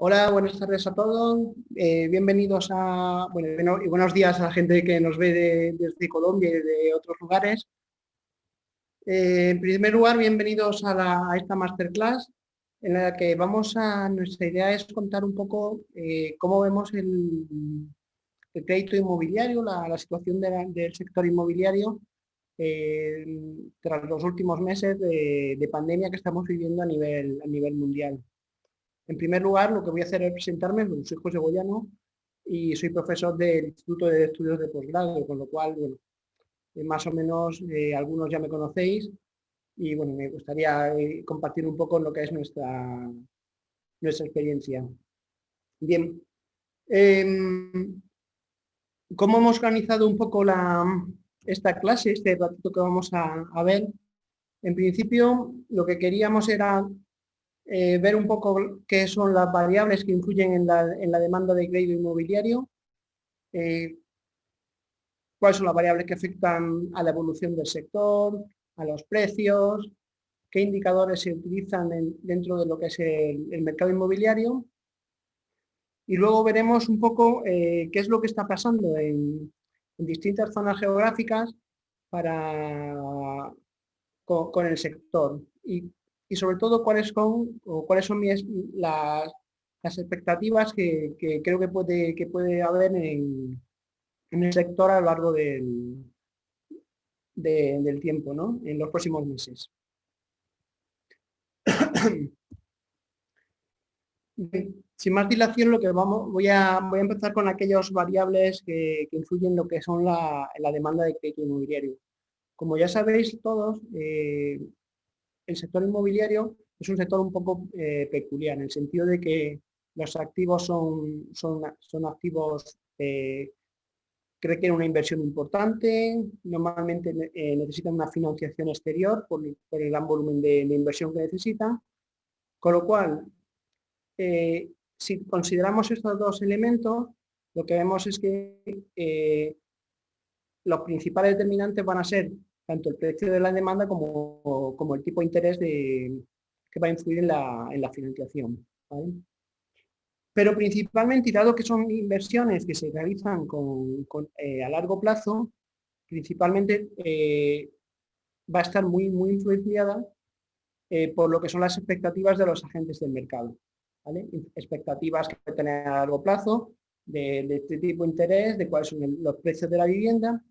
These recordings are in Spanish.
Hola, buenas tardes a todos. Bienvenidos a, y buenos días a la gente que nos ve desde Colombia y de otros lugares. En primer lugar, bienvenidos a esta masterclass en la que nuestra idea es contar un poco cómo vemos el crédito inmobiliario, la situación del sector inmobiliario tras los últimos meses de pandemia que estamos viviendo a nivel mundial. En primer lugar, lo que voy a hacer es presentarme. Soy José Boyano y soy profesor del Instituto de Estudios de Posgrado, con lo cual, más o menos algunos ya me conocéis y bueno, me gustaría compartir un poco lo que es nuestra experiencia. Bien, ¿cómo hemos organizado un poco esta clase, este ratito que vamos a ver? En principio, lo que queríamos era ver un poco qué son las variables que influyen en la demanda de crédito inmobiliario, cuáles son las variables que afectan a la evolución del sector, a los precios, qué indicadores se utilizan dentro de lo que es el mercado inmobiliario, y luego veremos un poco qué es lo que está pasando en distintas zonas geográficas con el sector y sobre todo cuáles son las expectativas que creo que puede haber en el sector a lo largo del tiempo, ¿no? En los próximos meses. Sin más dilación, voy a empezar con aquellas variables que influyen en lo que son la demanda de crédito inmobiliario. Como ya sabéis todos, el sector inmobiliario es un sector un poco peculiar, en el sentido de que los activos son activos que requieren una inversión importante, normalmente necesitan una financiación exterior por el gran volumen de inversión que necesitan, con lo cual, si consideramos estos dos elementos, lo que vemos es que los principales determinantes van a ser tanto el precio de la demanda como el tipo de interés que va a influir en la financiación, ¿vale? Pero principalmente, y dado que son inversiones que se realizan a largo plazo, principalmente va a estar muy influenciada por lo que son las expectativas de los agentes del mercado, ¿vale? Expectativas que pueden tener a largo plazo de este tipo de interés, de cuáles son los precios de la vivienda.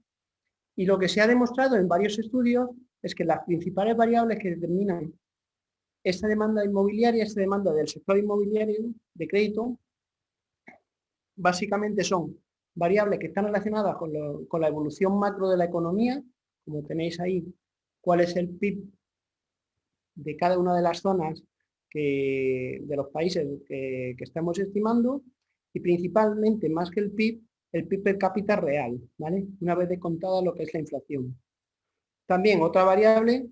Y lo que se ha demostrado en varios estudios es que las principales variables que determinan esta demanda inmobiliaria, esta demanda del sector inmobiliario de crédito, básicamente son variables que están relacionadas con la evolución macro de la economía, como tenéis ahí, cuál es el PIB de cada una de las zonas de los países que estamos estimando, y principalmente, más que el PIB per cápita real, ¿vale? Una vez descontada lo que es la inflación. También otra variable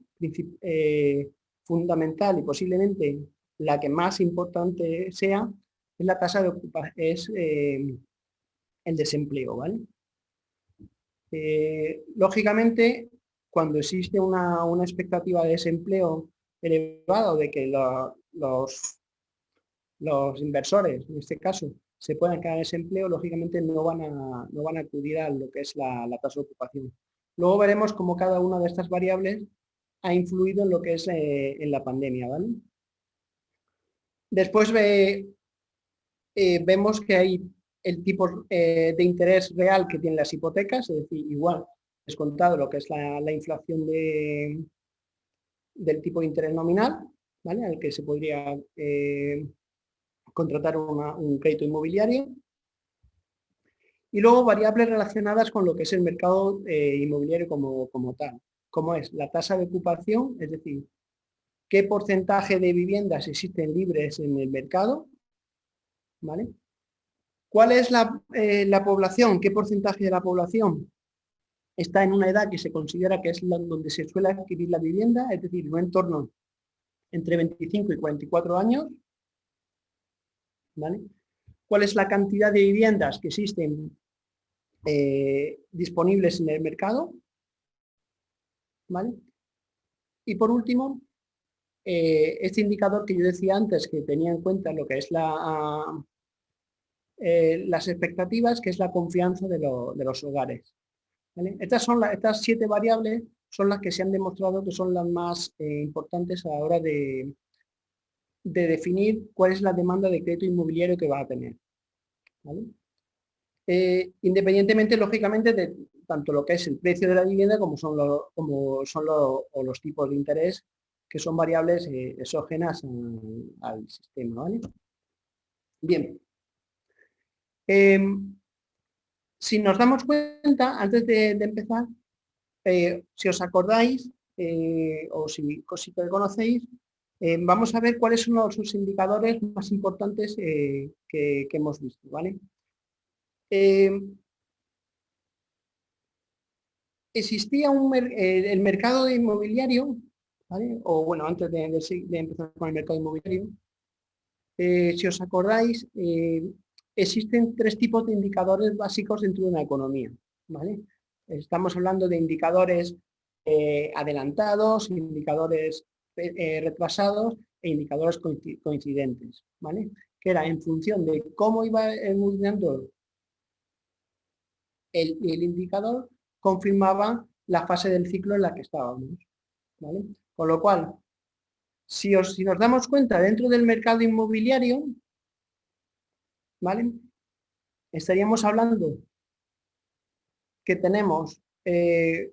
fundamental y posiblemente la que más importante sea es la tasa de ocupación, es el desempleo, ¿vale? Lógicamente, cuando existe una expectativa de desempleo elevada o de que los inversores, en este caso, se puedan quedar en desempleo, lógicamente no van a acudir a lo que es la tasa de ocupación. Luego veremos cómo cada una de estas variables ha influido en lo que es en la pandemia, ¿vale? Después vemos que hay el tipo de interés real que tienen las hipotecas, es decir, igual descontado lo que es la inflación del tipo de interés nominal, ¿vale? Al que se podría contratar un crédito inmobiliario. Y luego variables relacionadas con lo que es el mercado inmobiliario como tal, como es la tasa de ocupación, es decir, qué porcentaje de viviendas existen libres en el mercado, ¿vale? ¿Cuál es la población? ¿Qué porcentaje de la población está en una edad que se considera que es donde se suele adquirir la vivienda, es decir, un entorno entre 25 y 44 años, ¿vale? ¿Cuál es la cantidad de viviendas que existen disponibles en el mercado? ¿Vale? Y por último, este indicador que yo decía antes, que tenía en cuenta lo que es las expectativas, que es la confianza de los hogares. ¿Vale? Estas 7 variables son las que se han demostrado que son las más importantes a la hora de definir cuál es la demanda de crédito inmobiliario que va a tener. ¿Vale? Independientemente, lógicamente, de tanto lo que es el precio de la vivienda como son los tipos de interés, que son variables exógenas al sistema. ¿Vale? Bien. Si nos damos cuenta, antes de empezar, si os acordáis, o si conocéis, vamos a ver cuáles son los indicadores más importantes que hemos visto, ¿vale? Existía el mercado inmobiliario, ¿vale? O bueno, antes de empezar con el mercado inmobiliario, si os acordáis, existen 3 tipos de indicadores básicos dentro de una economía, ¿vale? Estamos hablando de indicadores adelantados, indicadores retrasados e indicadores coincidentes, ¿vale? Que era en función de cómo iba evolucionando el indicador, confirmaba la fase del ciclo en la que estábamos, ¿vale? Con lo cual, si nos damos cuenta dentro del mercado inmobiliario, ¿vale? Estaríamos hablando que tenemos el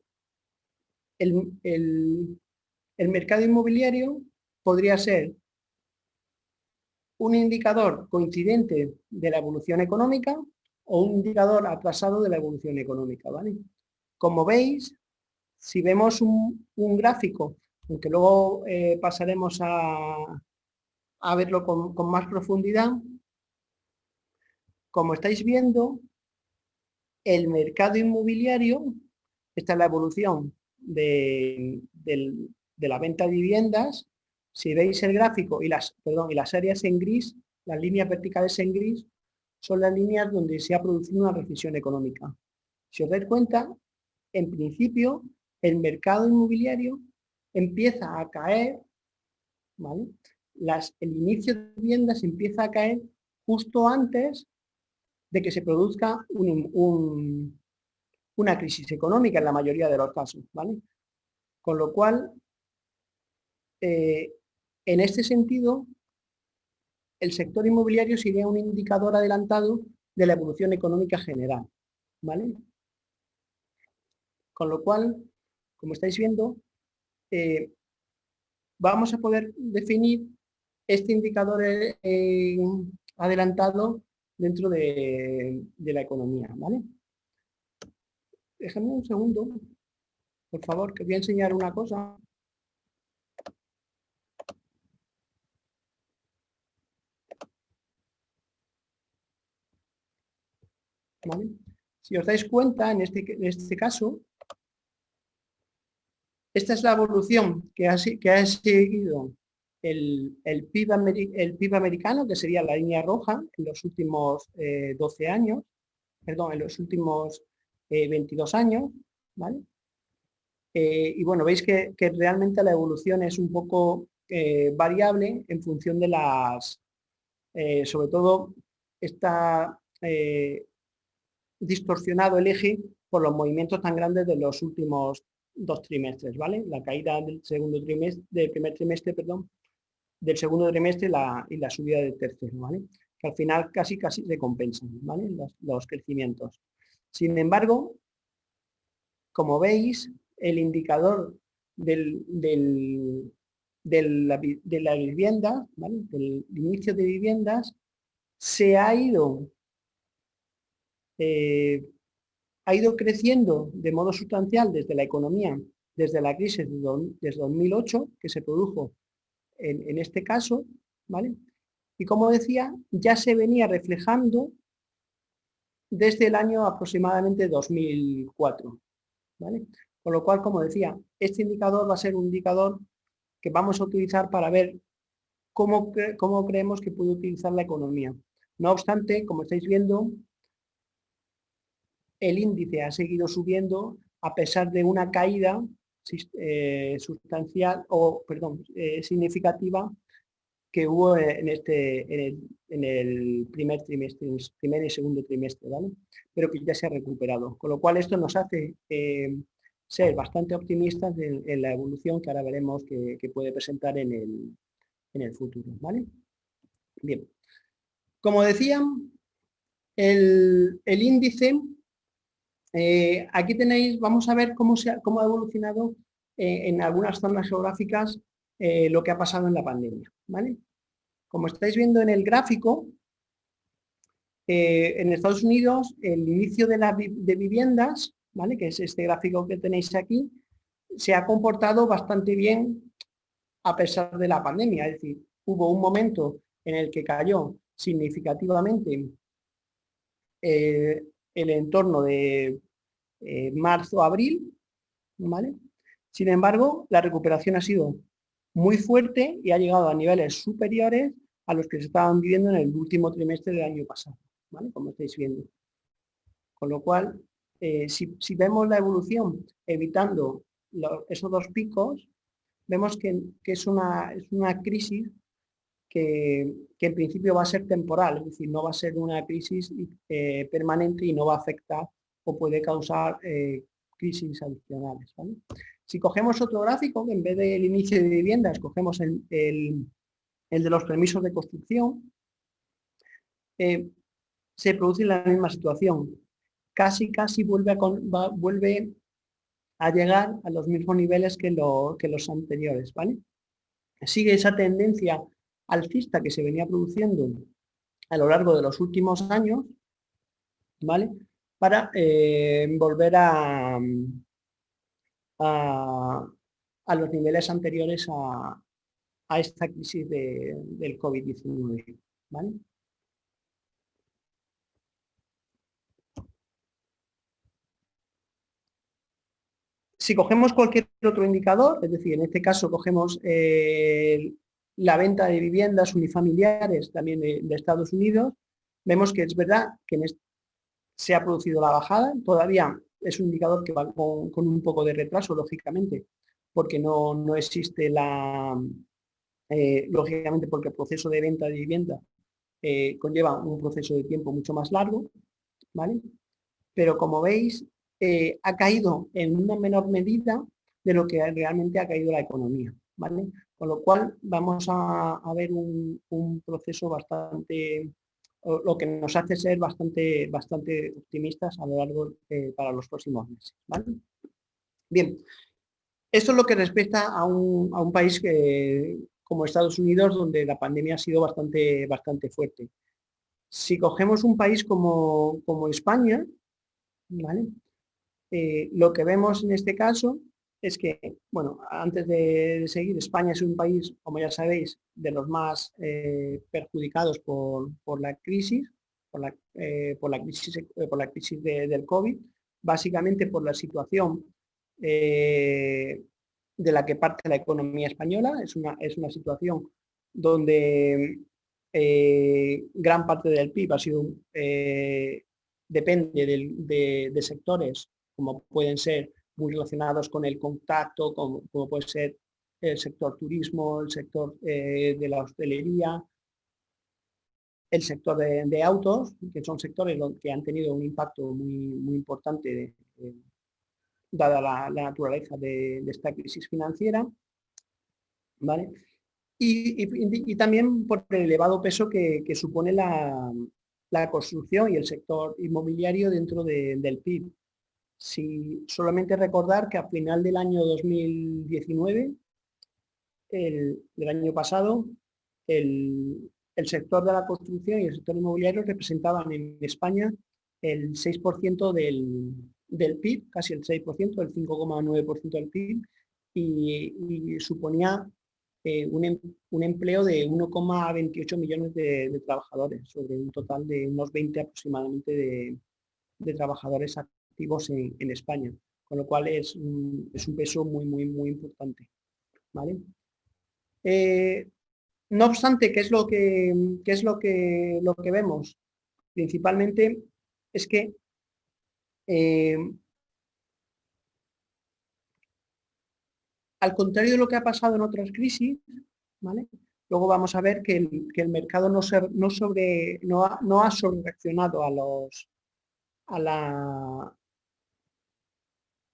mercado inmobiliario podría ser un indicador coincidente de la evolución económica o un indicador atrasado de la evolución económica, ¿vale? Como veis, si vemos un gráfico, aunque luego pasaremos a verlo con más profundidad, como estáis viendo, el mercado inmobiliario, esta es la evolución de la venta de viviendas. Si veis el gráfico y las áreas en gris, las líneas verticales en gris, son las líneas donde se ha producido una recesión económica. Si os dais cuenta, en principio, el mercado inmobiliario empieza a caer, ¿vale? El inicio de viviendas empieza a caer justo antes de que se produzca una crisis económica en la mayoría de los casos, ¿vale? Con lo cual, en este sentido, el sector inmobiliario sería un indicador adelantado de la evolución económica general, ¿vale? Con lo cual, como estáis viendo, vamos a poder definir este indicador adelantado dentro de la economía, ¿vale? Déjame un segundo, por favor, que voy a enseñar una cosa. ¿Vale? Si os dais cuenta, en este caso, esta es la evolución que ha seguido el PIB americano, que sería la línea roja, en los últimos 12 años, perdón, en los últimos 22 años, ¿vale? Y bueno, veis que realmente la evolución es un poco variable en función de sobre todo está distorsionado el eje por los movimientos tan grandes de los últimos 2 trimestres, ¿vale? La caída del primer trimestre, perdón, del segundo trimestre y la subida del tercero, ¿vale? Que al final casi se compensan, ¿vale? Los crecimientos. Sin embargo, como veis, el indicador de la vivienda, ¿vale? Del inicio de viviendas, se ha ido creciendo de modo sustancial desde la economía, desde la crisis desde 2008, que se produjo en este caso, ¿vale? Y como decía, ya se venía reflejando desde el año aproximadamente 2004, ¿vale? Con lo cual, como decía, este indicador va a ser un indicador que vamos a utilizar para ver cómo creemos que puede utilizar la economía. No obstante, como estáis viendo, el índice ha seguido subiendo a pesar de una caída sustancial, o perdón, significativa que hubo en el primer trimestre, en el primer y segundo trimestre, ¿vale? Pero que ya se ha recuperado. Con lo cual esto nos hace ser bastante optimistas en la evolución que ahora veremos que puede presentar en el futuro, ¿vale? Bien. Como decía, el índice, aquí tenéis, vamos a ver cómo ha evolucionado en algunas zonas geográficas lo que ha pasado en la pandemia, ¿vale? Como estáis viendo en el gráfico, en Estados Unidos el inicio de viviendas, ¿vale? Que es este gráfico que tenéis aquí, se ha comportado bastante bien a pesar de la pandemia. Es decir, hubo un momento en el que cayó significativamente el entorno de marzo-abril, ¿vale? Sin embargo, la recuperación ha sido muy fuerte y ha llegado a niveles superiores a los que se estaban viviendo en el último trimestre del año pasado, ¿vale? Como estáis viendo. Con lo cual, si vemos la evolución evitando esos dos picos, vemos que es una crisis que en principio va a ser temporal, es decir, no va a ser una crisis permanente y no va a afectar o puede causar crisis adicionales, ¿vale? Si cogemos otro gráfico, en vez del inicio de viviendas, cogemos el de los permisos de construcción, se produce la misma situación. Casi vuelve a llegar a los mismos niveles que los anteriores, ¿vale? Sigue esa tendencia alcista que se venía produciendo a lo largo de los últimos años, ¿vale? Para volver a los niveles anteriores a esta crisis del COVID-19, ¿vale? Si cogemos cualquier otro indicador, es decir, en este caso cogemos la venta de viviendas unifamiliares también de Estados Unidos, vemos que es verdad que se ha producido la bajada, todavía es un indicador que va con un poco de retraso, lógicamente, porque no existe lógicamente porque el proceso de venta de vivienda conlleva un proceso de tiempo mucho más largo, ¿vale? Pero como veis, ha caído en una menor medida de lo que realmente ha caído la economía, ¿vale? Con lo cual vamos a ver un proceso bastante, lo que nos hace ser bastante optimistas a lo largo para los próximos meses, ¿vale? Bien, esto es lo que respecta a un país como Estados Unidos, donde la pandemia ha sido bastante fuerte. Si cogemos un país como España, ¿vale? Lo que vemos en este caso es que, bueno, antes de seguir, España es un país, como ya sabéis, de los más perjudicados por la crisis, por la crisis del COVID, básicamente por la situación de la que parte la economía española. Es una situación donde gran parte del PIB depende de sectores como pueden ser muy relacionados con el contacto, como puede ser el sector turismo, el sector de la hostelería, el sector de autos, que son sectores que han tenido un impacto muy importante dada la naturaleza de esta crisis financiera, ¿vale? Y también por el elevado peso que supone la construcción y el sector inmobiliario dentro del PIB. Si solamente recordar que a final del año 2019, del año pasado, el sector de la construcción y el sector inmobiliario representaban en España el 6% del PIB, casi el 6%, el 5,9% del PIB, y suponía un empleo de 1,28 millones de trabajadores, sobre un total de unos 20 aproximadamente de trabajadores activos en España, con lo cual es un peso muy importante, ¿vale? No obstante, qué es lo que vemos? Principalmente es que al contrario de lo que ha pasado en otras crisis, ¿vale? Luego vamos a ver que el mercado no ha sobrereaccionado a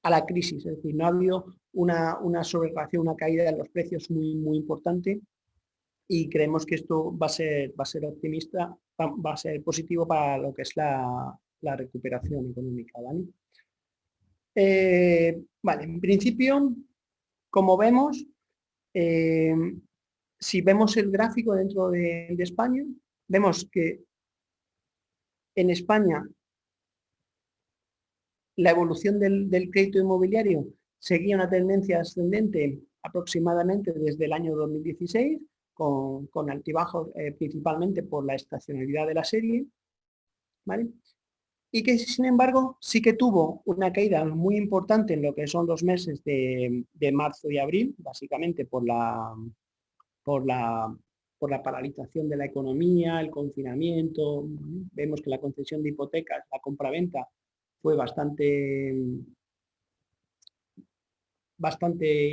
la crisis, es decir, no ha habido una sobrereacción, una caída de los precios muy importante, y creemos que esto va a ser optimista, va a ser positivo para lo que es la recuperación económica, ¿vale? Vale, en principio, como vemos, si vemos el gráfico dentro de España, vemos que en España la evolución del crédito inmobiliario seguía una tendencia ascendente aproximadamente desde el año 2016, con altibajos principalmente por la estacionalidad de la serie, ¿vale? Y que, sin embargo, sí que tuvo una caída muy importante en lo que son los meses de marzo y abril, básicamente por la paralización de la economía, el confinamiento. Vemos que la concesión de hipotecas, la compraventa, fue bastante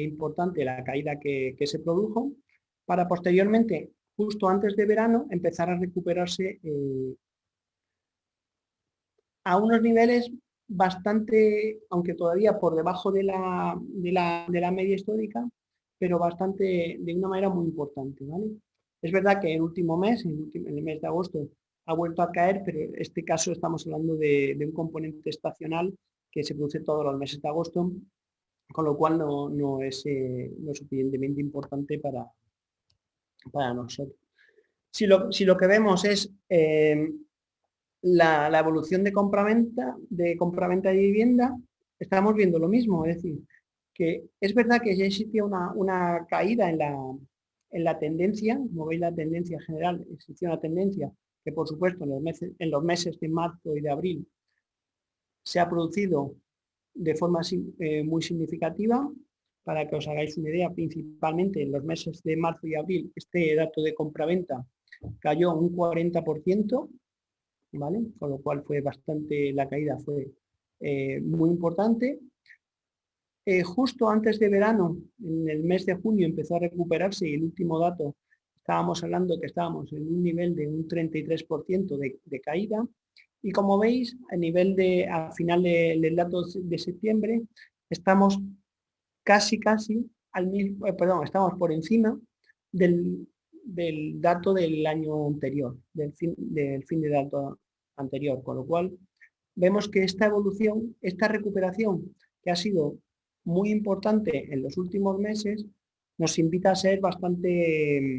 importante la caída que se produjo, para posteriormente, justo antes de verano, empezar a recuperarse a unos niveles bastante, aunque todavía por debajo de la media histórica, pero de una manera muy importante, ¿vale? Es verdad que el último mes, en el mes de agosto, ha vuelto a caer, pero en este caso estamos hablando de un componente estacional que se produce todos los meses de agosto, con lo cual no es suficientemente importante para nosotros. Si lo que vemos es la evolución de compraventa de vivienda, estamos viendo lo mismo, es decir, que es verdad que ya existía una caída en la tendencia, como veis la tendencia general, existía una tendencia que por supuesto en los meses de marzo y de abril se ha producido de forma muy significativa. Para que os hagáis una idea, principalmente en los meses de marzo y abril, este dato de compraventa cayó un 40%, ¿vale? Con lo cual la caída fue muy importante. Justo antes de verano, en el mes de junio, empezó a recuperarse, y el último dato, estábamos hablando que estábamos en un nivel de un 33% de caída. Y como veis, al final del dato de septiembre, estamos casi estamos por encima del dato del año anterior, del fin de dato anterior, con lo cual vemos que esta evolución, esta recuperación, que ha sido muy importante en los últimos meses, nos invita a ser bastante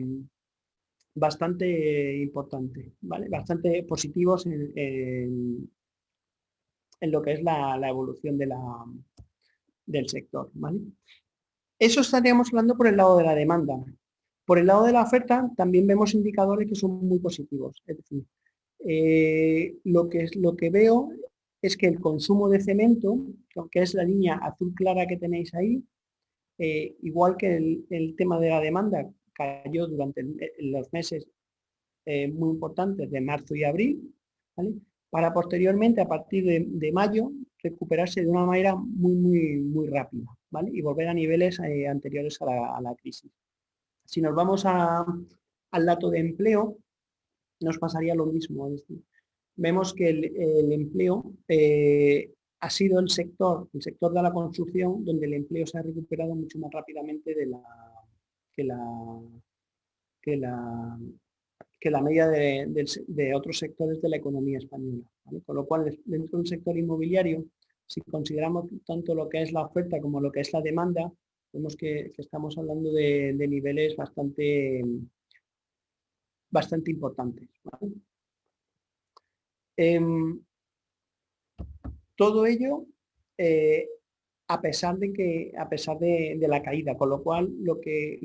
importante, ¿vale? Bastante positivos en lo que es la evolución del sector, ¿vale? Eso estaríamos hablando por el lado de la demanda. Por el lado de la oferta también vemos indicadores que son muy positivos. Es decir, lo que veo es que el consumo de cemento, que es la línea azul clara que tenéis ahí, igual que el tema de la demanda, cayó durante los meses muy importantes de marzo y abril, ¿vale? Para posteriormente, a partir de mayo, recuperarse de una manera muy rápida, ¿vale? Y volver a niveles anteriores a la crisis. Si nos vamos al dato de empleo, nos pasaría lo mismo. Es decir, vemos que el empleo ha sido el sector de la construcción donde el empleo se ha recuperado mucho más rápidamente que la media de otros sectores de la economía española, ¿vale? Con lo cual, dentro del sector inmobiliario, si consideramos tanto lo que es la oferta como lo que es la demanda, vemos que estamos hablando de niveles bastante importantes, ¿vale? Todo ello a pesar de la caída, con lo cual lo que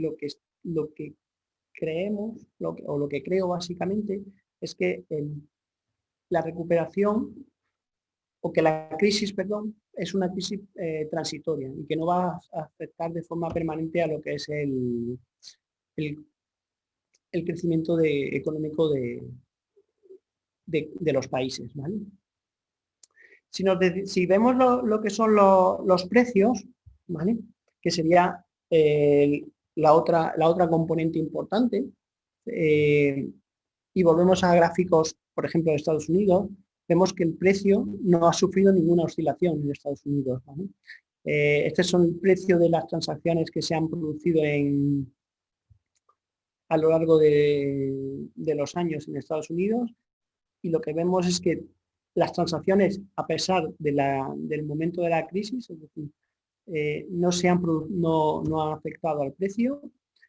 creemos, o lo que creo básicamente, es que la recuperación, o que la crisis, perdón, es una crisis transitoria y que no va a afectar de forma permanente a lo que es el crecimiento económico de los países, ¿vale? Si vemos lo que son los precios, ¿vale? Que sería la otra componente importante, y volvemos a gráficos, por ejemplo, de Estados Unidos, vemos que el precio no ha sufrido ninguna oscilación en Estados Unidos, ¿vale? Este son el precio de las transacciones que se han producido a lo largo de los años en Estados Unidos, y lo que vemos es que las transacciones, a pesar del momento de la crisis, es decir, no han afectado al precio.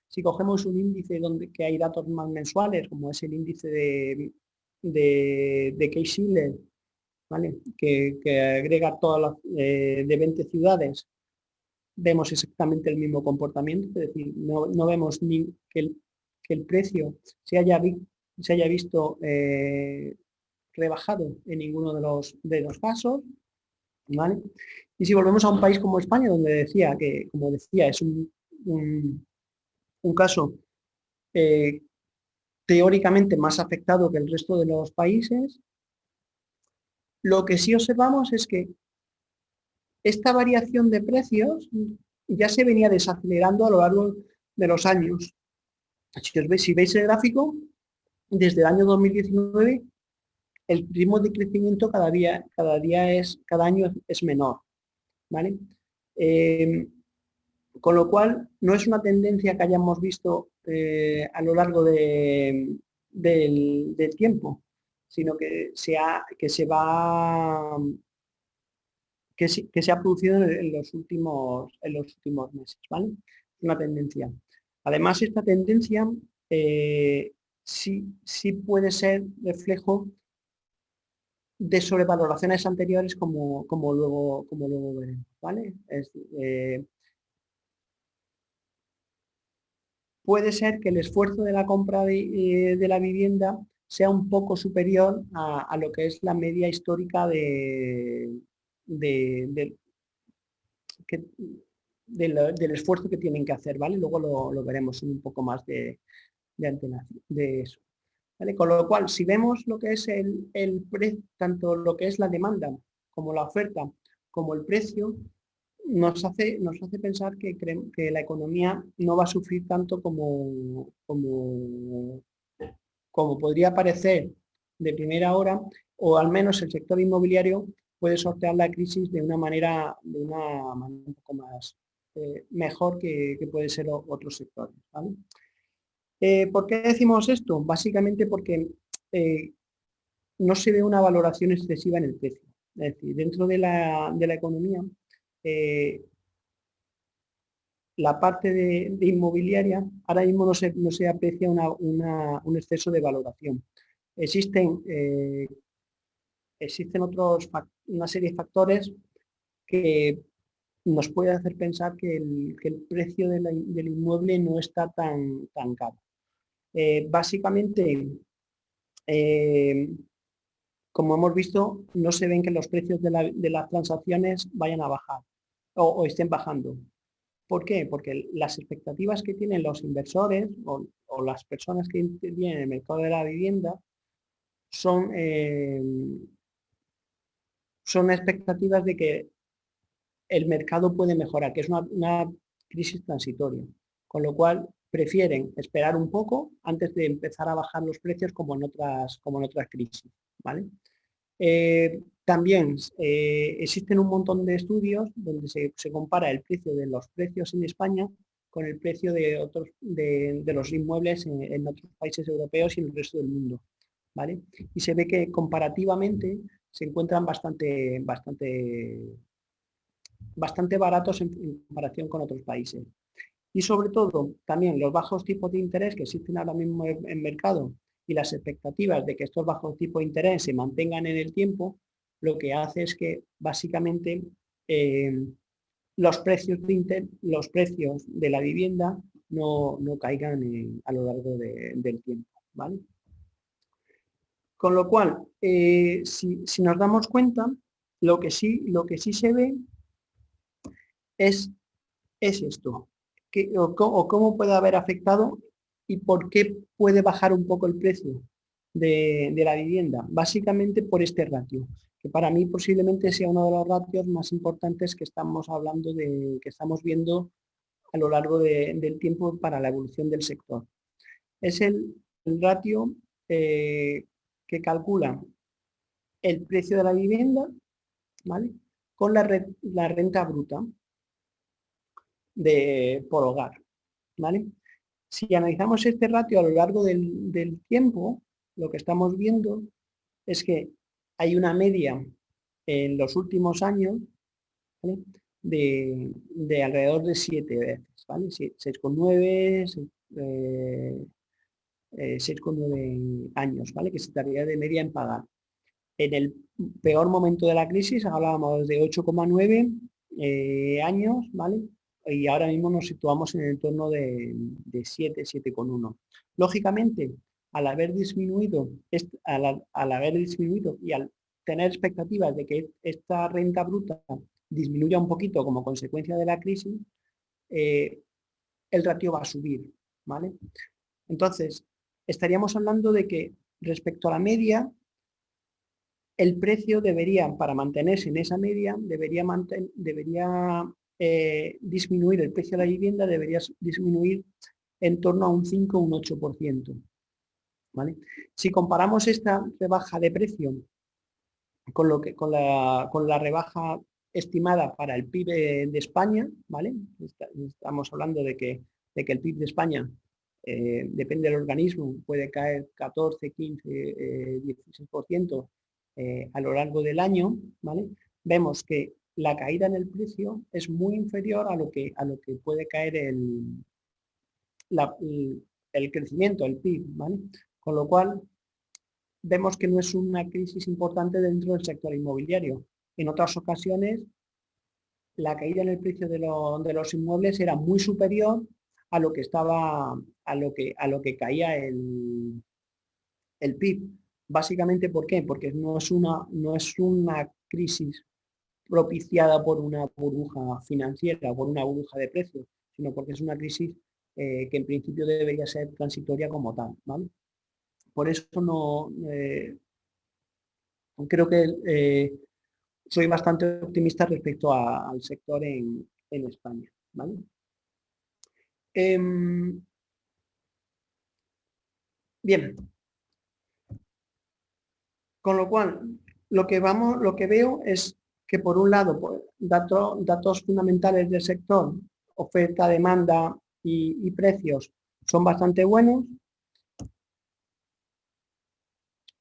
Si cogemos un índice que hay datos más mensuales, como es el índice de Case-Shiller, ¿vale? que agrega todas las de 20 ciudades, vemos exactamente el mismo comportamiento, es decir, no vemos ni que el precio se haya visto rebajado en ninguno de los casos, ¿vale? Y si volvemos a un país como España, donde decía que, como decía, es un caso teóricamente más afectado que el resto de los países, lo que sí observamos es que esta variación de precios ya se venía desacelerando a lo largo de los años. Si veis el gráfico, desde el año 2019 el ritmo de crecimiento cada año es menor, ¿vale? Con lo cual, no es una tendencia que hayamos visto a lo largo del tiempo, sino que se ha producido en los últimos meses, ¿vale? Es una tendencia. Además, esta tendencia sí puede ser reflejo de sobrevaloraciones anteriores, como luego veremos, ¿vale? Puede ser que el esfuerzo de la compra de la vivienda sea un poco superior a lo que es la media histórica del esfuerzo que tienen que hacer, ¿vale? Luego lo veremos un poco más de eso, ¿vale? Con lo cual, si vemos lo que es tanto lo que es la demanda como la oferta, como el precio, nos hace pensar que la economía no va a sufrir tanto como podría parecer de primera hora, o al menos el sector inmobiliario puede sortear la crisis de una manera un poco más mejor que puede ser otros sectores, ¿vale? ¿Por qué decimos esto? Básicamente porque no se ve una valoración excesiva en el precio. Es decir, dentro de la economía, la parte de inmobiliaria, ahora mismo no se aprecia un exceso de valoración. Existen una serie de factores que nos puede hacer pensar que el precio del inmueble no está tan caro. Básicamente, como hemos visto, no se ven que los precios de las transacciones vayan a bajar o estén bajando. ¿Por qué? Porque las expectativas que tienen los inversores o las personas que intervienen en el mercado de la vivienda son expectativas de que el mercado puede mejorar, que es una crisis transitoria, con lo cual prefieren esperar un poco antes de empezar a bajar los precios como en otras crisis, ¿vale? También existen un montón de estudios donde se compara el precio de los precios en España con el precio de los inmuebles en otros países europeos y en el resto del mundo, ¿vale? Y se ve que comparativamente se encuentran bastante baratos en comparación con otros países. Y sobre todo, también los bajos tipos de interés que existen ahora mismo en el mercado y las expectativas de que estos bajos tipos de interés se mantengan en el tiempo, lo que hace es que básicamente los precios de la vivienda no caigan a lo largo del tiempo, ¿vale? Con lo cual, si nos damos cuenta, lo que sí se ve es esto, o cómo puede haber afectado y por qué puede bajar un poco el precio de la vivienda. Básicamente por este ratio, que para mí posiblemente sea uno de los ratios más importantes que estamos viendo a lo largo del tiempo para la evolución del sector. Es el ratio que calcula el precio de la vivienda, ¿vale?, con la renta bruta por hogar, ¿vale? Si analizamos este ratio a lo largo del tiempo, lo que estamos viendo es que hay una media en los últimos años, ¿vale?, de alrededor de 7 veces, ¿vale? 6,9, 6,9 años, ¿vale?, que se tardaría de media en pagar. En el peor momento de la crisis hablábamos de 8,9 años, ¿vale? Y ahora mismo nos situamos en el entorno de 7, 7,1. Lógicamente, al haber disminuido y al tener expectativas de que esta renta bruta disminuya un poquito como consecuencia de la crisis, el ratio va a subir, ¿vale? Entonces, estaríamos hablando de que respecto a la media, el precio debería, para mantenerse en esa media, debería disminuir, el precio de la vivienda debería disminuir en torno a un 5 o un 8%. ¿Vale? Si comparamos esta rebaja de precio con la rebaja estimada para el PIB de España, ¿vale? Estamos hablando de que el PIB de España, depende del organismo, puede caer 14, 15, 16% a lo largo del año, ¿vale? Vemos que la caída en el precio es muy inferior a lo que puede caer el crecimiento, el PIB, ¿vale? Con lo cual, vemos que no es una crisis importante dentro del sector inmobiliario. En otras ocasiones, la caída en el precio de los inmuebles era muy superior a lo que caía el PIB. Básicamente, ¿por qué? Porque no es una crisis propiciada por una burbuja financiera, por una burbuja de precios, sino porque es una crisis que en principio debería ser transitoria como tal, ¿vale? Por eso creo que soy bastante optimista respecto al sector en España, ¿vale? Bien, con lo cual, lo que veo es que por un lado, pues, datos fundamentales del sector, oferta, demanda y precios son bastante buenos,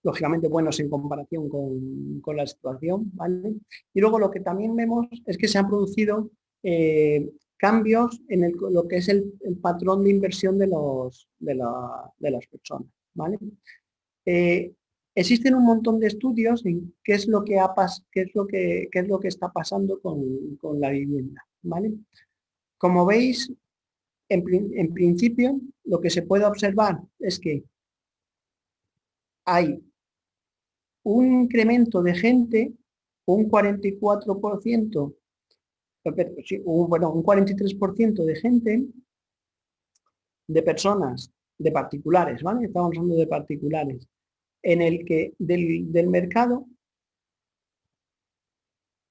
lógicamente buenos en comparación con la situación, ¿vale? Y luego lo que también vemos es que se han producido cambios en lo que es el patrón de inversión de las personas, ¿vale? Existen un montón de estudios en qué es lo que está pasando con la vivienda, ¿vale? Como veis, en principio, lo que se puede observar es que hay un incremento de gente, un 44%, un 43% de gente, de personas, de particulares, ¿vale? Estamos hablando de particulares, en el que del mercado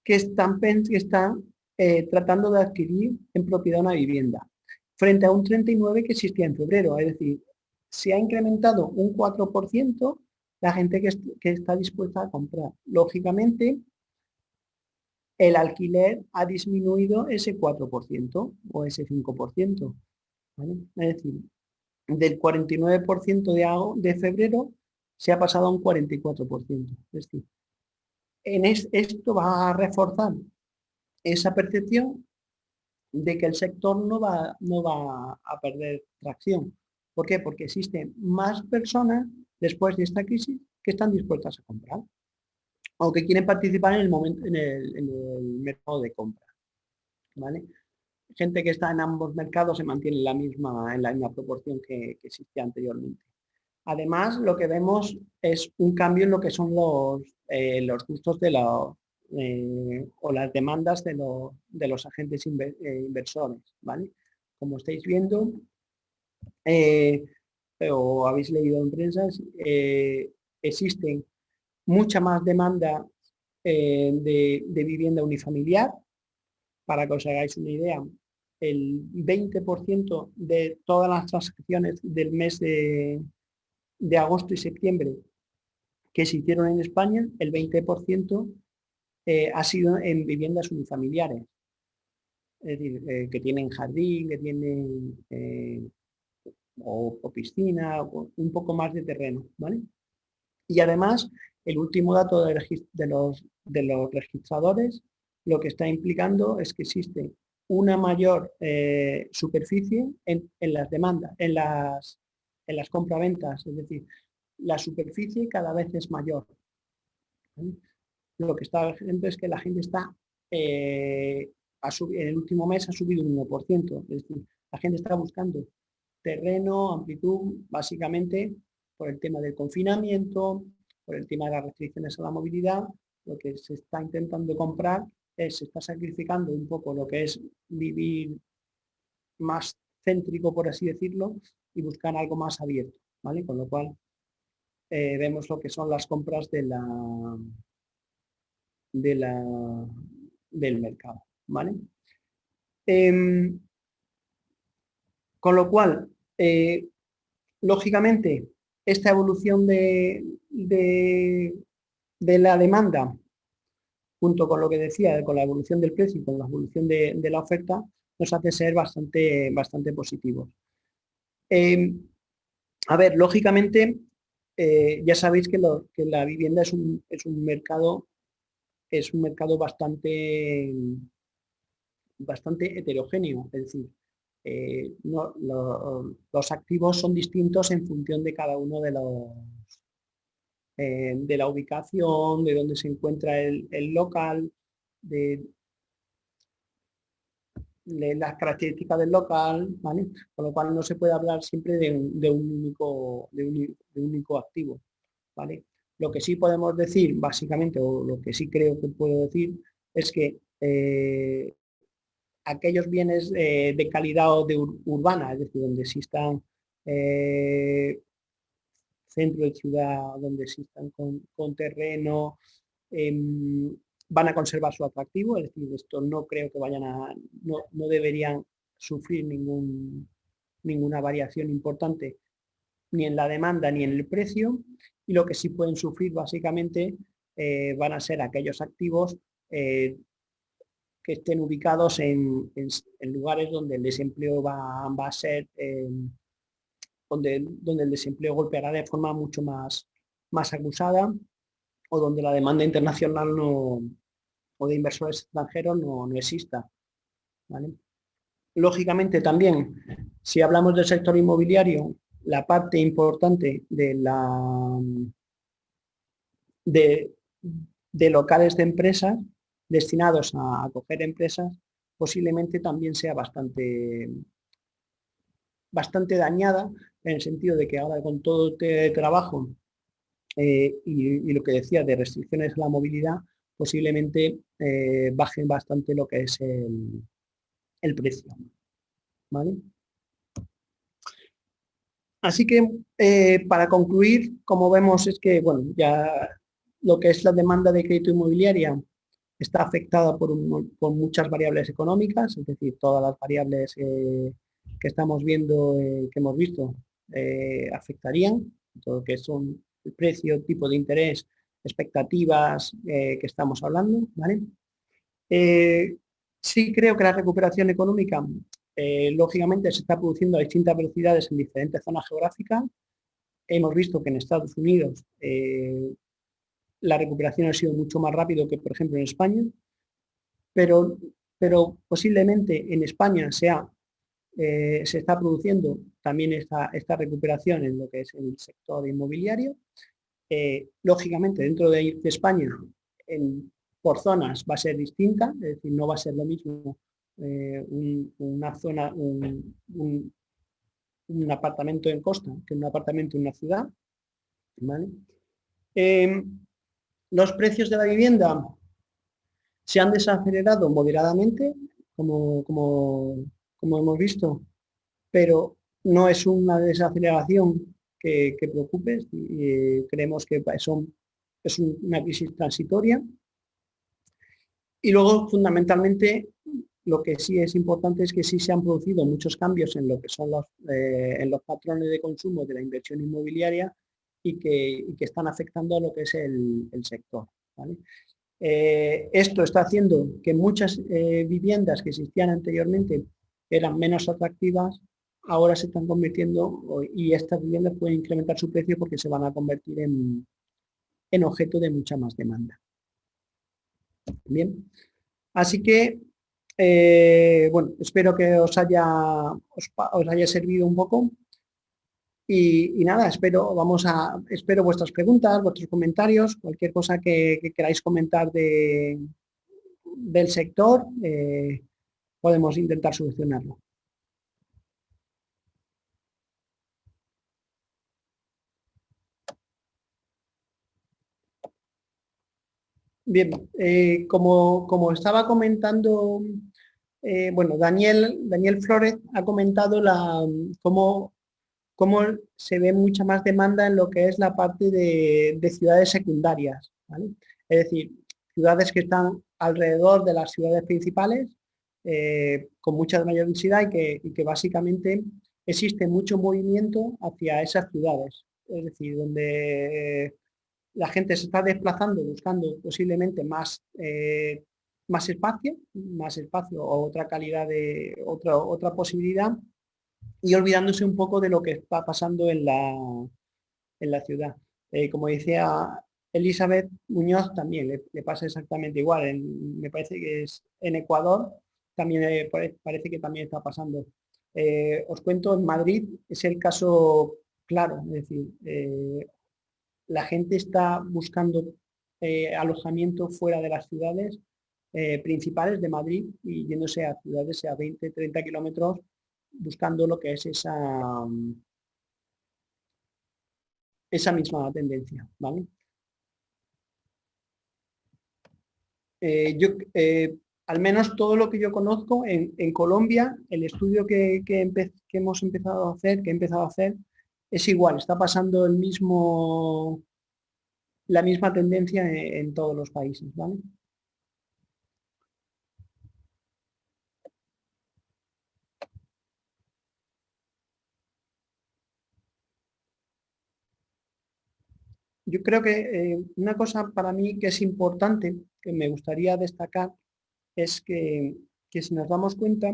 que están tratando de adquirir en propiedad una vivienda, frente a un 39% que existía en febrero. Es decir, se ha incrementado un 4% la gente que está dispuesta a comprar. Lógicamente, el alquiler ha disminuido ese 4% o ese 5%. ¿Vale? Es decir, del 49% de febrero se ha pasado a un 44%. Es decir, esto va a reforzar esa percepción de que el sector no va a perder tracción. ¿Por qué? Porque existen más personas después de esta crisis que están dispuestas a comprar o que quieren participar en el mercado de compra, ¿vale? Gente que está en ambos mercados se mantiene en la misma proporción que existía anteriormente. Además, lo que vemos es un cambio en lo que son los gustos o las demandas de los agentes inversores, ¿vale? Como estáis viendo, o habéis leído en prensa, existen mucha más demanda de vivienda unifamiliar. Para que os hagáis una idea, el 20% de todas las transacciones del mes de agosto y septiembre que se hicieron en España, el 20% ha sido en viviendas unifamiliares. Es decir, que tienen jardín, que tienen o piscina, o un poco más de terreno, ¿vale? Y además, el último dato de los registradores lo que está implicando es que existe una mayor superficie en las demandas, en las compraventas, es decir, la superficie cada vez es mayor, ¿vale? Lo que está haciendo es que la gente está, en el último mes ha subido un 1%, es decir, la gente está buscando terreno, amplitud, básicamente por el tema del confinamiento, por el tema de las restricciones a la movilidad. Lo que se está intentando comprar se está sacrificando un poco lo que es vivir más céntrico, por así decirlo, y buscar algo más abierto, ¿vale? Con lo cual vemos lo que son las compras del mercado, ¿vale? Con lo cual, lógicamente, esta evolución de la demanda, junto con lo que decía, con la evolución del precio y con la evolución de la oferta, nos hace ser bastante positivos. A ver, lógicamente, ya sabéis que la vivienda es un mercado bastante heterogéneo, es decir, los activos son distintos en función de cada uno de la ubicación, de dónde se encuentra el local, de las características del local, ¿vale? Con lo cual no se puede hablar siempre de un único activo, ¿vale? Lo que sí podemos decir, básicamente, o lo que sí creo que puedo decir, es que aquellos bienes de calidad o de urbana, es decir, donde existan centro de ciudad, donde existan con terreno, van a conservar su atractivo, es decir, esto no creo que no deberían sufrir ninguna variación importante ni en la demanda ni en el precio, y lo que sí pueden sufrir básicamente van a ser aquellos activos que estén ubicados en lugares donde el desempleo va a ser, donde el desempleo golpeará de forma mucho más acusada, o donde la demanda internacional o de inversores extranjeros no exista, ¿vale? Lógicamente también, si hablamos del sector inmobiliario, la parte importante de locales de empresas destinados a acoger empresas posiblemente también sea bastante dañada, en el sentido de que ahora con todo este trabajo y lo que decía de restricciones a la movilidad, posiblemente bajen bastante lo que es el precio, ¿vale? Así que para concluir, como vemos es que bueno, ya lo que es la demanda de crédito inmobiliaria está afectada por muchas variables económicas, es decir, todas las variables que estamos viendo, que hemos visto, afectarían, todo lo que son el precio, tipo de interés, expectativas que estamos hablando, ¿vale? Sí creo que la recuperación económica, lógicamente, se está produciendo a distintas velocidades en diferentes zonas geográficas. Hemos visto que en Estados Unidos la recuperación ha sido mucho más rápido que, por ejemplo, en España, pero posiblemente en España se está produciendo también esta recuperación en lo que es el sector inmobiliario. Lógicamente, dentro de España, por zonas va a ser distinta, es decir, no va a ser lo mismo una zona, un apartamento en costa que un apartamento en una ciudad, ¿vale? Los precios de la vivienda se han desacelerado moderadamente, como hemos visto, pero no es una desaceleración que preocupe. Creemos que es una crisis transitoria. Y luego, fundamentalmente, lo que sí es importante es que sí se han producido muchos cambios en lo que son en los patrones de consumo de la inversión inmobiliaria y que están afectando a lo que es el sector, ¿vale? Esto está haciendo que muchas viviendas que existían anteriormente eran menos atractivas, ahora se están convirtiendo y estas viviendas pueden incrementar su precio porque se van a convertir en objeto de mucha más demanda. Bien, así que, bueno, espero que os haya servido un poco y nada, espero vuestras preguntas, vuestros comentarios, cualquier cosa que queráis comentar del sector, podemos intentar solucionarlo. Bien, como estaba comentando, bueno, Daniel Flores ha comentado cómo se ve mucha más demanda en lo que es la parte de ciudades secundarias, ¿vale? Es decir, ciudades que están alrededor de las ciudades principales, con mucha mayor densidad y que básicamente existe mucho movimiento hacia esas ciudades. Es decir, donde la gente se está desplazando buscando posiblemente más espacio o otra calidad otra posibilidad y olvidándose un poco de lo que está pasando en la ciudad. Como decía Elizabeth Muñoz, también le pasa exactamente igual. Me parece que es en Ecuador, también parece que también está pasando. Os cuento, en Madrid es el caso claro, es decir, la gente está buscando alojamiento fuera de las ciudades principales de Madrid y yéndose a ciudades a 20, 30 kilómetros buscando lo que es esa misma tendencia, ¿vale? Al menos todo lo que yo conozco en Colombia, el estudio que hemos empezado a hacer, que he empezado a hacer, es igual, está pasando la misma tendencia en todos los países, ¿vale? Yo creo que una cosa para mí que es importante, que me gustaría destacar, es que si nos damos cuenta,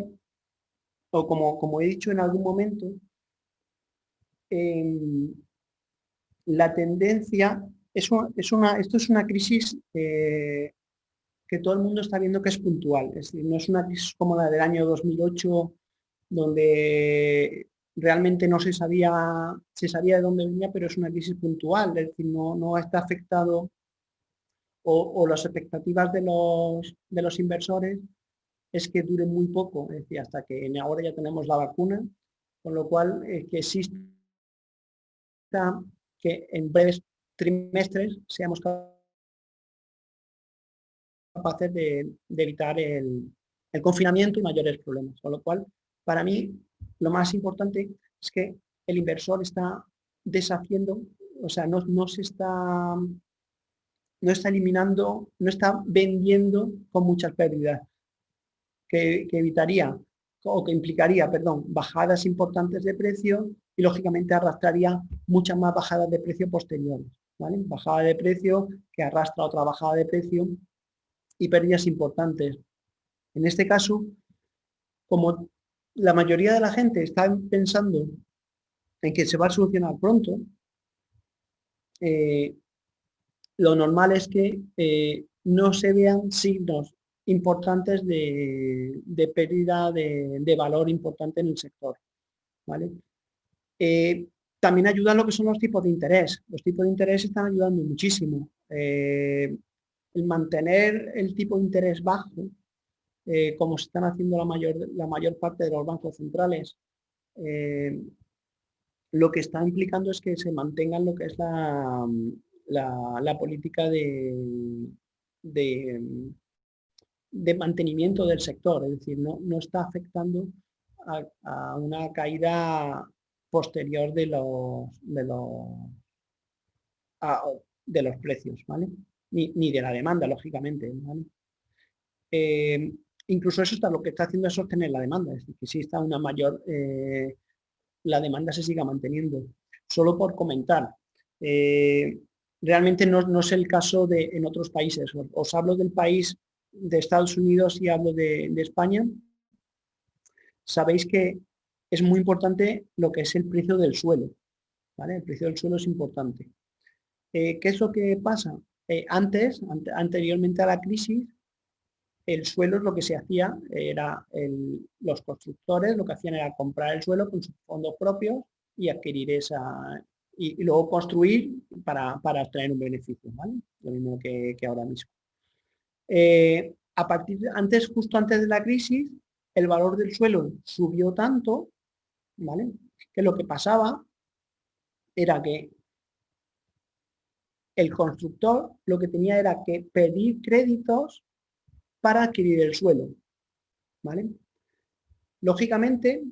o como he dicho en algún momento, la tendencia esto es una crisis que todo el mundo está viendo que es puntual. Es decir, no es una crisis como la del año 2008, donde realmente no se sabía de dónde venía, pero es una crisis puntual. Es decir, no está afectado o las expectativas de los inversores es que dure muy poco, es decir, hasta que ahora ya tenemos la vacuna, con lo cual que exista que en breves trimestres seamos capaces de evitar el confinamiento y mayores problemas. Con lo cual, para mí, lo más importante es que el inversor está deshaciendo, o sea, no está eliminando, no está vendiendo con muchas pérdidas, que evitaría o que implicaría, perdón, bajadas importantes de precio y lógicamente arrastraría muchas más bajadas de precio posteriores, ¿vale? Bajada de precio que arrastra otra bajada de precio y pérdidas importantes. En este caso, como la mayoría de la gente está pensando en que se va a solucionar pronto, eh, lo normal es que no se vean signos importantes de pérdida de valor importante en el sector, ¿vale? También ayudan lo que son los tipos de interés. Los tipos de interés están ayudando muchísimo. El mantener el tipo de interés bajo, como se están haciendo la mayor parte de los bancos centrales, lo que está implicando es que se mantengan lo que es la política de, de mantenimiento del sector, es decir, no está afectando a una caída posterior a- de los precios, ¿vale? Ni de la demanda, lógicamente, ¿vale? incluso eso está, lo que está haciendo es sostener la demanda, es decir, que si está una mayor, la demanda se siga manteniendo. Solo por comentar, realmente no es el caso en otros países. Os hablo del país de Estados Unidos y hablo de España. Sabéis que es muy importante lo que es el precio del suelo, ¿vale? El precio del suelo es importante. ¿Qué es lo que pasa? Anteriormente a la crisis, el suelo es lo que se hacía, era los constructores lo que hacían era comprar el suelo con sus fondos propios y adquirir y luego construir para obtener un beneficio, ¿vale? Lo mismo que ahora mismo. Justo antes de la crisis, el valor del suelo subió tanto, ¿vale? Que lo que pasaba era que el constructor lo que tenía era que pedir créditos para adquirir el suelo, ¿vale? Lógicamente,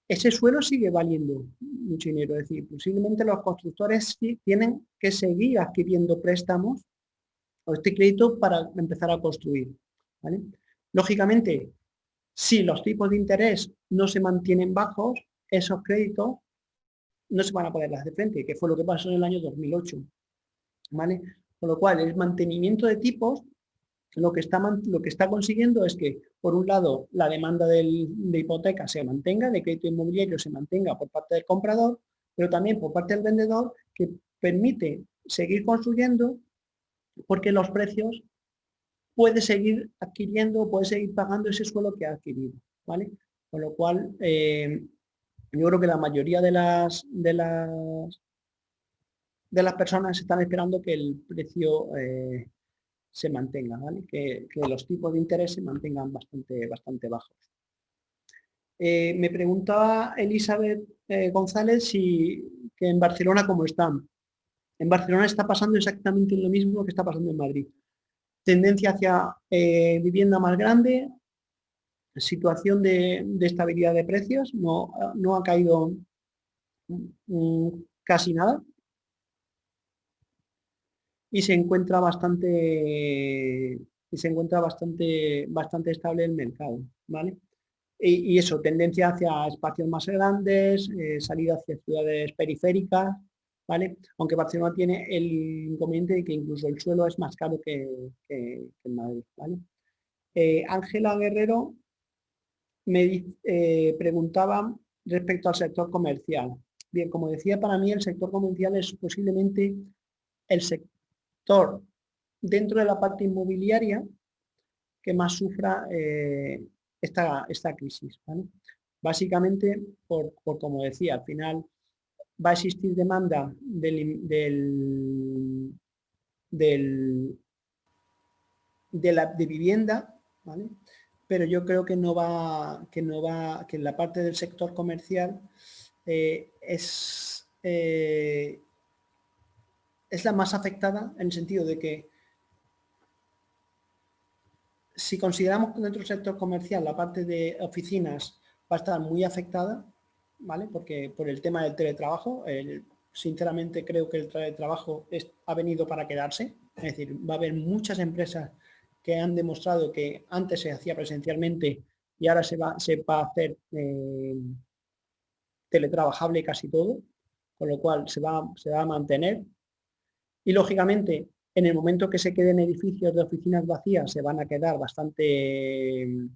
ese suelo sigue valiendo mucho dinero, es decir, posiblemente los constructores tienen que seguir adquiriendo préstamos o este crédito para empezar a construir, ¿vale? Lógicamente, si los tipos de interés no se mantienen bajos, esos créditos no se van a poder hacer frente, que fue lo que pasó en el año 2008, ¿vale? Con lo cual, el mantenimiento de tipos lo que está consiguiendo es que, por un lado, la demanda de hipoteca se mantenga, de crédito inmobiliario se mantenga por parte del comprador, pero también por parte del vendedor, que permite seguir construyendo porque los precios puede seguir adquiriendo, puede seguir pagando ese suelo que ha adquirido, ¿vale? Con lo cual, yo creo que la mayoría de las personas están esperando que el precio se mantenga, ¿vale? Que los tipos de interés se mantengan bastante bajos. Me preguntaba Elizabeth González que en Barcelona cómo están. En Barcelona está pasando exactamente lo mismo que está pasando en Madrid. Tendencia hacia vivienda más grande, situación de estabilidad de precios, no ha caído casi nada y se encuentra bastante estable el mercado, ¿vale? Y eso, tendencia hacia espacios más grandes, salida hacia ciudades periféricas, ¿vale? Aunque Barcelona tiene el inconveniente de que incluso el suelo es más caro que en Madrid, ¿vale? Ángela Guerrero me preguntaba respecto al sector comercial. Bien, como decía, para mí el sector comercial es posiblemente el sector dentro de la parte inmobiliaria que más sufra esta crisis, ¿vale? Básicamente, como decía, al final va a existir demanda de vivienda, ¿vale? Pero yo creo que que en la parte del sector comercial es la más afectada en el sentido de que si consideramos que dentro del sector comercial la parte de oficinas va a estar muy afectada, ¿vale? Porque por el tema del teletrabajo, sinceramente creo que el teletrabajo ha venido para quedarse, es decir, va a haber muchas empresas que han demostrado que antes se hacía presencialmente y ahora se va a hacer teletrabajable casi todo, con lo cual se va a mantener. Y lógicamente, en el momento que se queden edificios de oficinas vacías, se van a quedar bastante,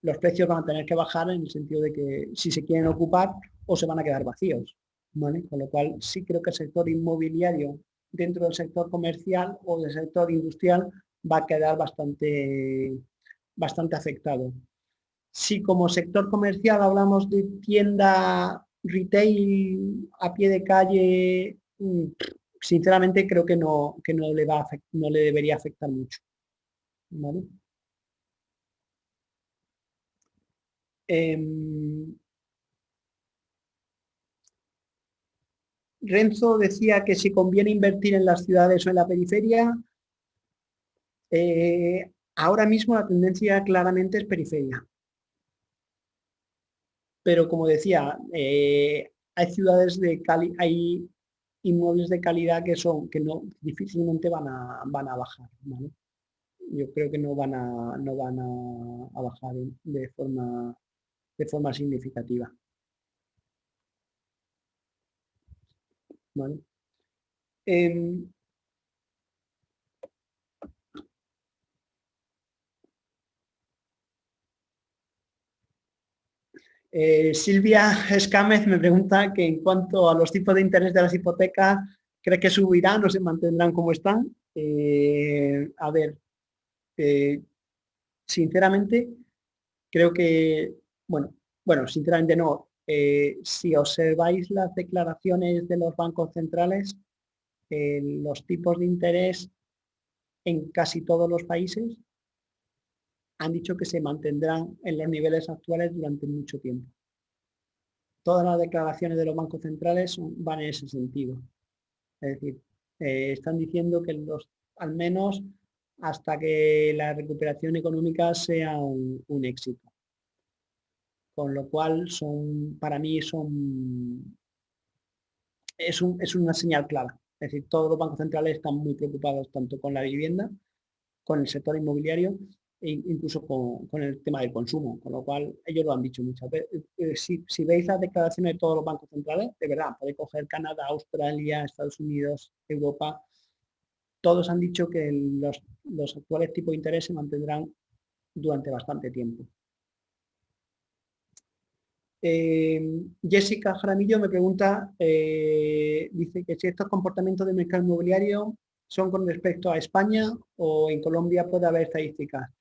los precios van a tener que bajar en el sentido de que si se quieren ocupar o se van a quedar vacíos, ¿vale? Con lo cual sí creo que el sector inmobiliario dentro del sector comercial o del sector industrial va a quedar bastante afectado. Si como sector comercial hablamos de tienda retail a pie de calle, sinceramente creo que no le debería afectar mucho, ¿vale? Renzo decía que si conviene invertir en las ciudades o en la periferia. Ahora mismo la tendencia claramente es periferia. Pero como decía, hay ciudades hay inmuebles de calidad que no difícilmente van a bajar, ¿vale? Yo creo que no van a bajar de forma significativa, ¿vale? Em, Silvia Escámez me pregunta que en cuanto a los tipos de interés de las hipotecas, ¿cree que subirán o se mantendrán como están? A ver, eh, sinceramente, creo que, bueno, sinceramente no. Si observáis las declaraciones de los bancos centrales, los tipos de interés en casi todos los países han dicho que se mantendrán en los niveles actuales durante mucho tiempo. Todas las declaraciones de los bancos centrales van en ese sentido. Es decir, están diciendo que al menos hasta que la recuperación económica sea un éxito. Con lo cual, para mí es una señal clara. Es decir, todos los bancos centrales están muy preocupados tanto con la vivienda, con el sector inmobiliario e incluso con el tema del consumo, con lo cual ellos lo han dicho muchas veces. Si veis las declaraciones de todos los bancos centrales, de verdad, podéis coger Canadá, Australia, Estados Unidos, Europa, todos han dicho que los actuales tipos de interés se mantendrán durante bastante tiempo. Jessica Jaramillo me pregunta, dice que si estos comportamientos del mercado inmobiliario son con respecto a España o en Colombia puede haber estadísticas.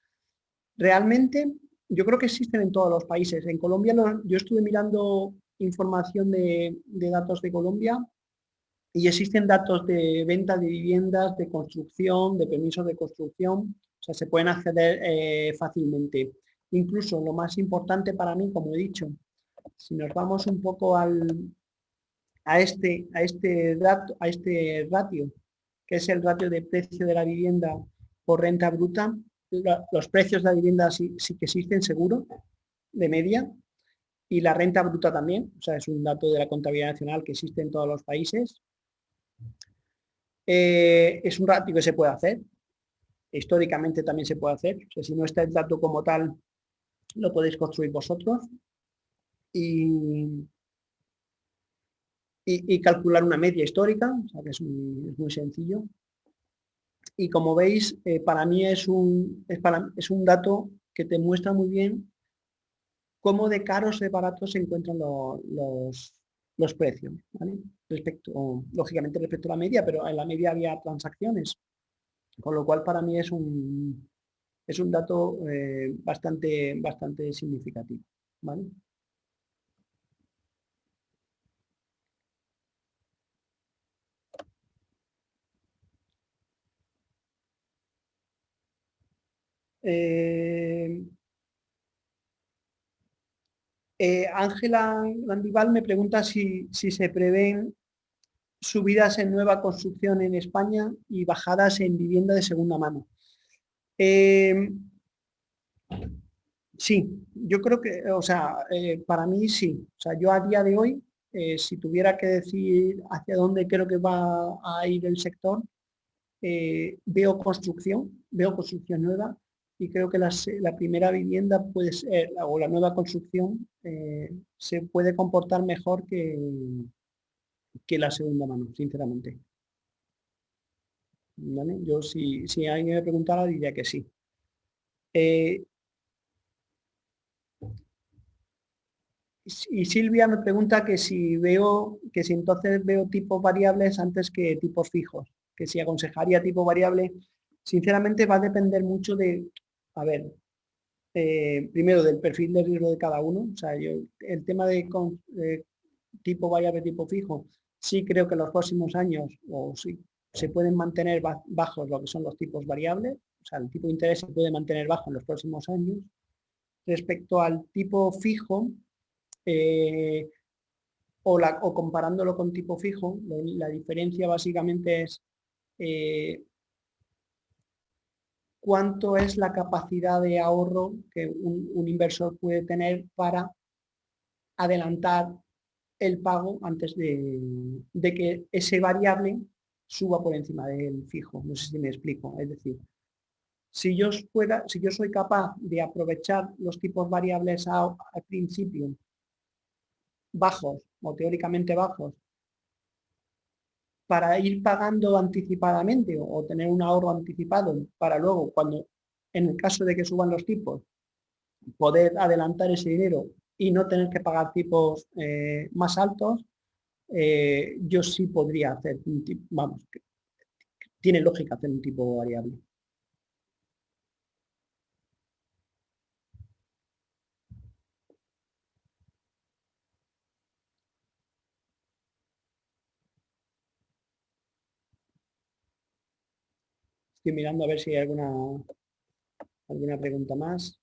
Realmente, yo creo que existen en todos los países. En Colombia, yo estuve mirando información de datos de Colombia y existen datos de venta de viviendas, de construcción, de permisos de construcción, o sea, se pueden acceder fácilmente. Incluso lo más importante para mí, como he dicho, si nos vamos un poco a este ratio, que es el ratio de precio de la vivienda por renta bruta, los precios de la vivienda sí que existen seguro, de media, y la renta bruta también, o sea, es un dato de la contabilidad nacional que existe en todos los países. Es un ratio que se puede hacer, históricamente también se puede hacer, o sea, si no está el dato como tal, lo podéis construir vosotros y calcular una media histórica, o sea que es muy sencillo. Y como veis, para mí es un dato que te muestra muy bien cómo de caros y baratos se encuentran los precios, ¿vale? Lógicamente respecto a la media, pero en la media había transacciones, con lo cual para mí es un dato bastante significativo, ¿vale? Ángela Landival me pregunta si se prevén subidas en nueva construcción en España y bajadas en vivienda de segunda mano. Sí, yo creo que, o sea, para mí sí. O sea, yo a día de hoy, si tuviera que decir hacia dónde creo que va a ir el sector, veo construcción nueva y creo que la primera vivienda puede ser, o la nueva construcción, se puede comportar mejor que la segunda mano, sinceramente. ¿Vale? Yo si alguien me preguntara diría que sí. Y Silvia me pregunta que si entonces veo tipos variables antes que tipos fijos, que si aconsejaría tipo variable. Sinceramente va a depender mucho a ver, primero del perfil de riesgo de cada uno. O sea, el tema de tipo variable, tipo fijo, sí creo que en los próximos años o sí, se pueden mantener bajos lo que son los tipos variables. O sea, el tipo de interés se puede mantener bajo en los próximos años. Respecto al tipo fijo, eh, o comparándolo con tipo fijo, la diferencia básicamente es cuánto es la capacidad de ahorro que un inversor puede tener para adelantar el pago antes de que ese variable suba por encima del fijo. No sé si me explico. Es decir, si yo soy capaz de aprovechar los tipos variables al principio bajos o teóricamente bajos para ir pagando anticipadamente o tener un ahorro anticipado para luego, cuando en el caso de que suban los tipos, poder adelantar ese dinero y no tener que pagar tipos más altos, yo sí podría hacer un tipo, vamos, tiene lógica hacer un tipo variable. Estoy mirando a ver si hay alguna pregunta más.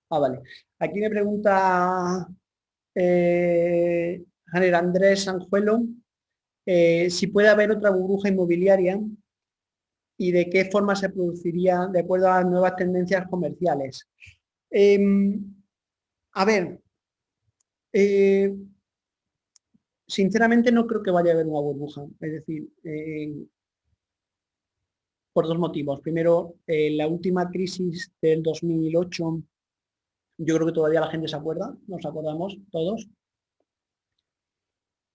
Vale. Aquí me pregunta Janer Andrés Sanjuelo si puede haber otra burbuja inmobiliaria y de qué forma se produciría de acuerdo a las nuevas tendencias comerciales. A ver, sinceramente no creo que vaya a haber una burbuja, es decir, por dos motivos. Primero, la última crisis del 2008, yo creo que todavía la gente se acuerda, nos acordamos todos,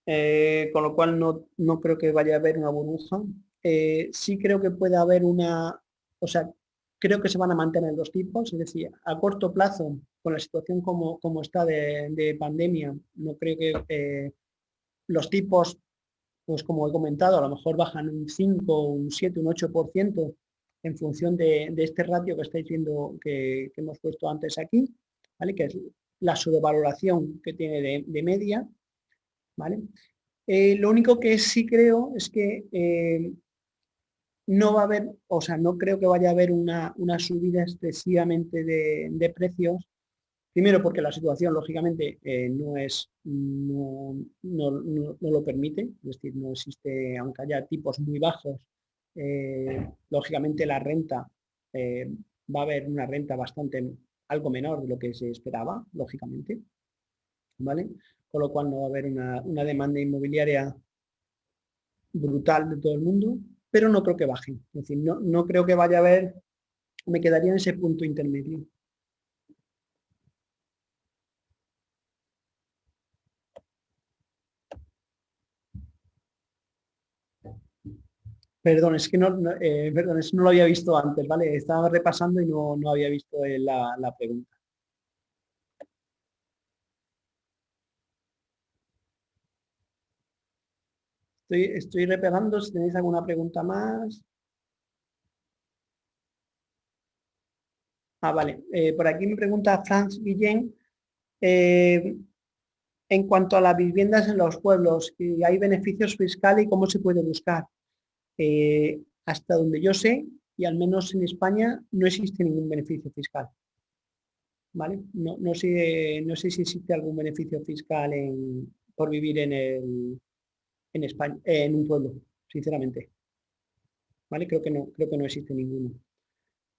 con lo cual no creo que vaya a haber una burbuja. Sí creo que puede haber o sea, creo que se van a mantener los tipos, es decir, a corto plazo, con la situación como está de pandemia, no creo que los tipos, pues como he comentado, a lo mejor bajan un 5, un 7, un 8% en función de este ratio que estáis viendo que hemos puesto antes aquí, ¿vale? Que es la sobrevaloración que tiene de media, ¿vale? Lo único que sí creo es que no va a haber, o sea, no creo que vaya a haber una subida excesivamente de precios. Primero porque la situación, lógicamente, no lo permite, es decir, no existe, aunque haya tipos muy bajos, lógicamente la renta, va a haber una renta bastante, algo menor de lo que se esperaba, lógicamente, ¿vale? Con lo cual no va a haber una demanda inmobiliaria brutal de todo el mundo, pero no creo que baje. Es decir, no creo que vaya a haber, me quedaría en ese punto intermedio. Perdón, es que perdón, eso no lo había visto antes, ¿vale? Estaba repasando y no había visto la pregunta. Estoy repegando si tenéis alguna pregunta más. Vale. Por aquí me pregunta Franz Guillén. eh, en cuanto a las viviendas en los pueblos, ¿hay beneficios fiscales y cómo se puede buscar? Hasta donde yo sé, y al menos en España, no existe ningún beneficio fiscal. ¿Vale? No sé si existe algún beneficio fiscal por vivir en España, en un pueblo, sinceramente. ¿Vale? Creo que no existe ninguno.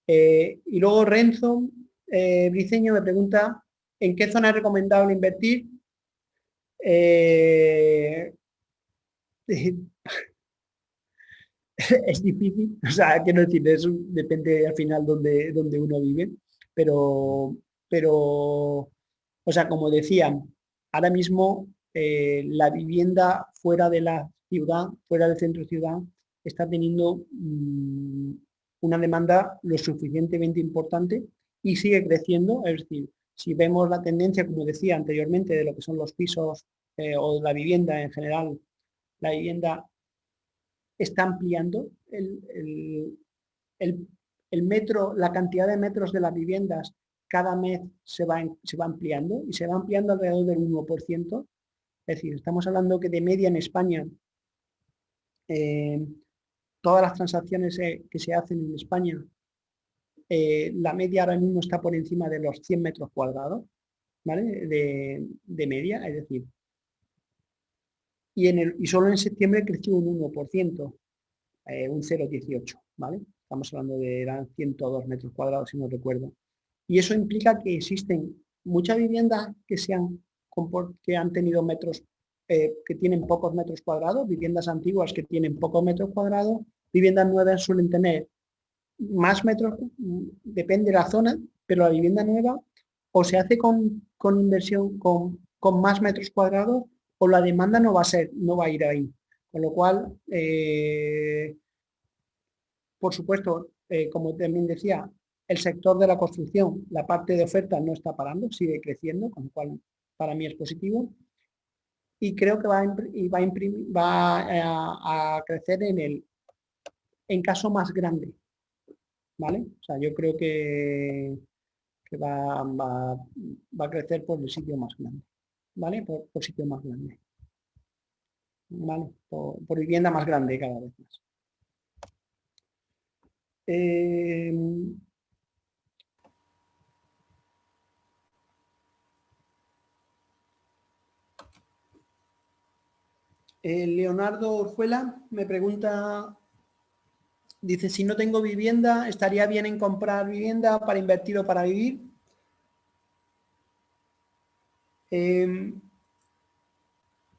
Y luego Renzo Briceño me pregunta ¿en qué zona es recomendable invertir? Eh, es difícil, o sea, quiero decir, eso depende al final donde uno vive, pero, o sea, como decía, ahora mismo la vivienda fuera de la ciudad, fuera del centro de ciudad, está teniendo una demanda lo suficientemente importante y sigue creciendo, es decir, si vemos la tendencia, como decía anteriormente, de lo que son los pisos o la vivienda en general, la vivienda está ampliando el, el metro, la cantidad de metros de las viviendas cada mes se va ampliando y se va ampliando alrededor del 1%. Es decir, estamos hablando que de media en España, eh, todas las transacciones que se hacen en España, la media ahora mismo está por encima de los 100 metros cuadrados, ¿vale? De media, es decir, y solo en septiembre creció un 1%, un 0,18, ¿vale? Estamos hablando de eran 102 metros cuadrados, si no recuerdo. Y eso implica que existen muchas viviendas que han tenido metros, que tienen pocos metros cuadrados, viviendas antiguas que tienen pocos metros cuadrados, viviendas nuevas suelen tener más metros, depende de la zona, pero la vivienda nueva o se hace con inversión, con más metros cuadrados, o la demanda no va a ir ahí. Con lo cual, por supuesto, como también decía, el sector de la construcción, la parte de oferta no está parando, sigue creciendo, con lo cual para mí es positivo. Y creo que va a crecer en caso más grande, ¿vale? O sea, yo creo que va a crecer por el sitio más grande, ¿vale? Por sitio más grande, ¿vale? Por vivienda más grande cada vez más. Leonardo Orjuela me pregunta, dice, si no tengo vivienda, ¿estaría bien en comprar vivienda para invertir o para vivir?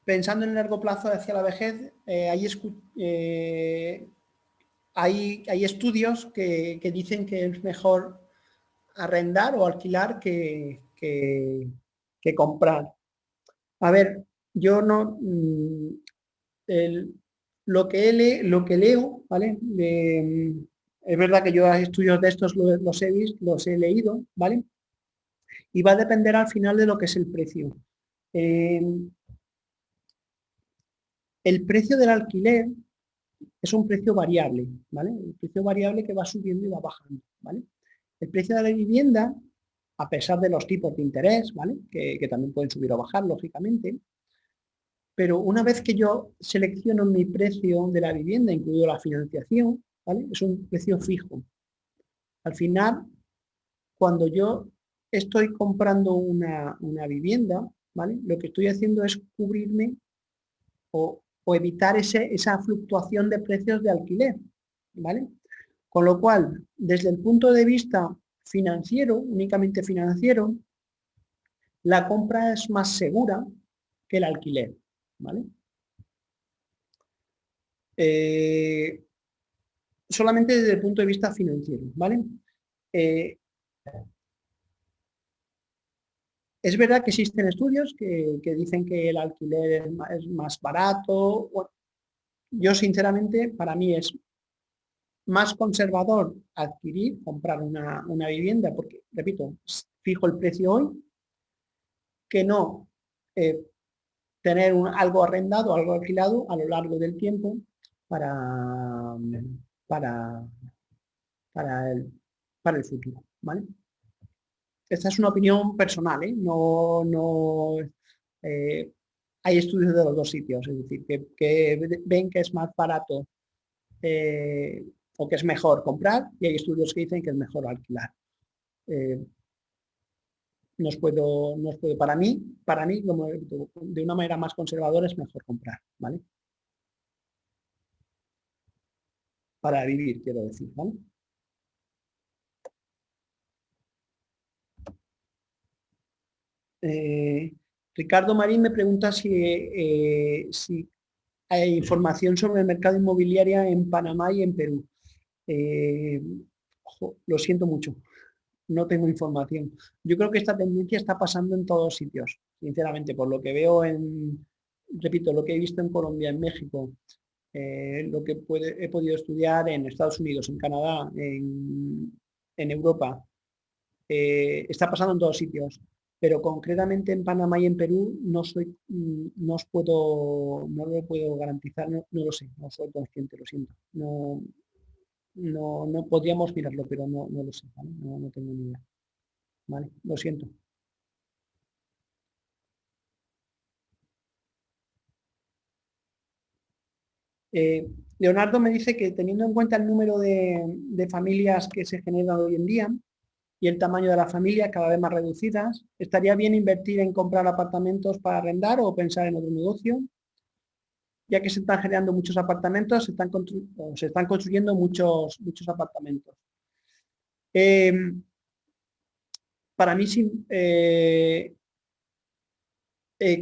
Pensando en largo plazo hacia la vejez, hay estudios que dicen que es mejor arrendar o alquilar que comprar. A ver, yo no... lo que leo, ¿vale? Es verdad que yo estudios de estos los he visto, los he leído, ¿vale? Y va a depender al final de lo que es el precio. El precio del alquiler es un precio variable, ¿vale? El precio variable que va subiendo y va bajando, ¿vale? El precio de la vivienda, a pesar de los tipos de interés, ¿vale? Que también pueden subir o bajar, lógicamente, pero una vez que yo selecciono mi precio de la vivienda, incluido la financiación, ¿vale? Es un precio fijo. Al final, cuando yo estoy comprando una vivienda, ¿vale? Lo que estoy haciendo es cubrirme o evitar esa fluctuación de precios de alquiler, ¿vale? Con lo cual, desde el punto de vista financiero, únicamente financiero, la compra es más segura que el alquiler, ¿vale? Solamente desde el punto de vista financiero, ¿vale? Es verdad que existen estudios que dicen que el alquiler es más barato. Bueno, yo, sinceramente, para mí es más conservador comprar una vivienda, porque, repito, fijo el precio hoy, que no eh, tener algo arrendado, algo alquilado a lo largo del tiempo para, para, para, el, para el futuro, ¿vale? Esta es una opinión personal, ¿eh? Eh, hay estudios de los dos sitios, es decir, que ven que es más barato o que es mejor comprar, y hay estudios que dicen que es mejor alquilar. Para mí, como de una manera más conservadora, es mejor comprar, ¿vale? Para vivir, quiero decir, ¿vale? Ricardo Marín me pregunta si hay información sobre el mercado inmobiliario en Panamá y en Perú. Lo siento mucho, no tengo información. Yo creo que esta tendencia está pasando en todos sitios, sinceramente, por lo que veo repito, lo que he visto en Colombia, en México, lo que he podido estudiar en Estados Unidos, en Canadá, en Europa. Está pasando en todos sitios, pero concretamente en Panamá y en Perú no os puedo, no lo puedo garantizar, no lo sé, no soy consciente, lo siento. No podríamos mirarlo, pero no lo sé, ¿vale? No tengo ni idea. ¿Vale? Lo siento. Leonardo me dice que, teniendo en cuenta el número de familias que se generan hoy en día y el tamaño de las familias cada vez más reducidas, ¿estaría bien invertir en comprar apartamentos para arrendar o pensar en otro negocio? ya que se están generando muchos apartamentos, se están construyendo muchos apartamentos. Para mí,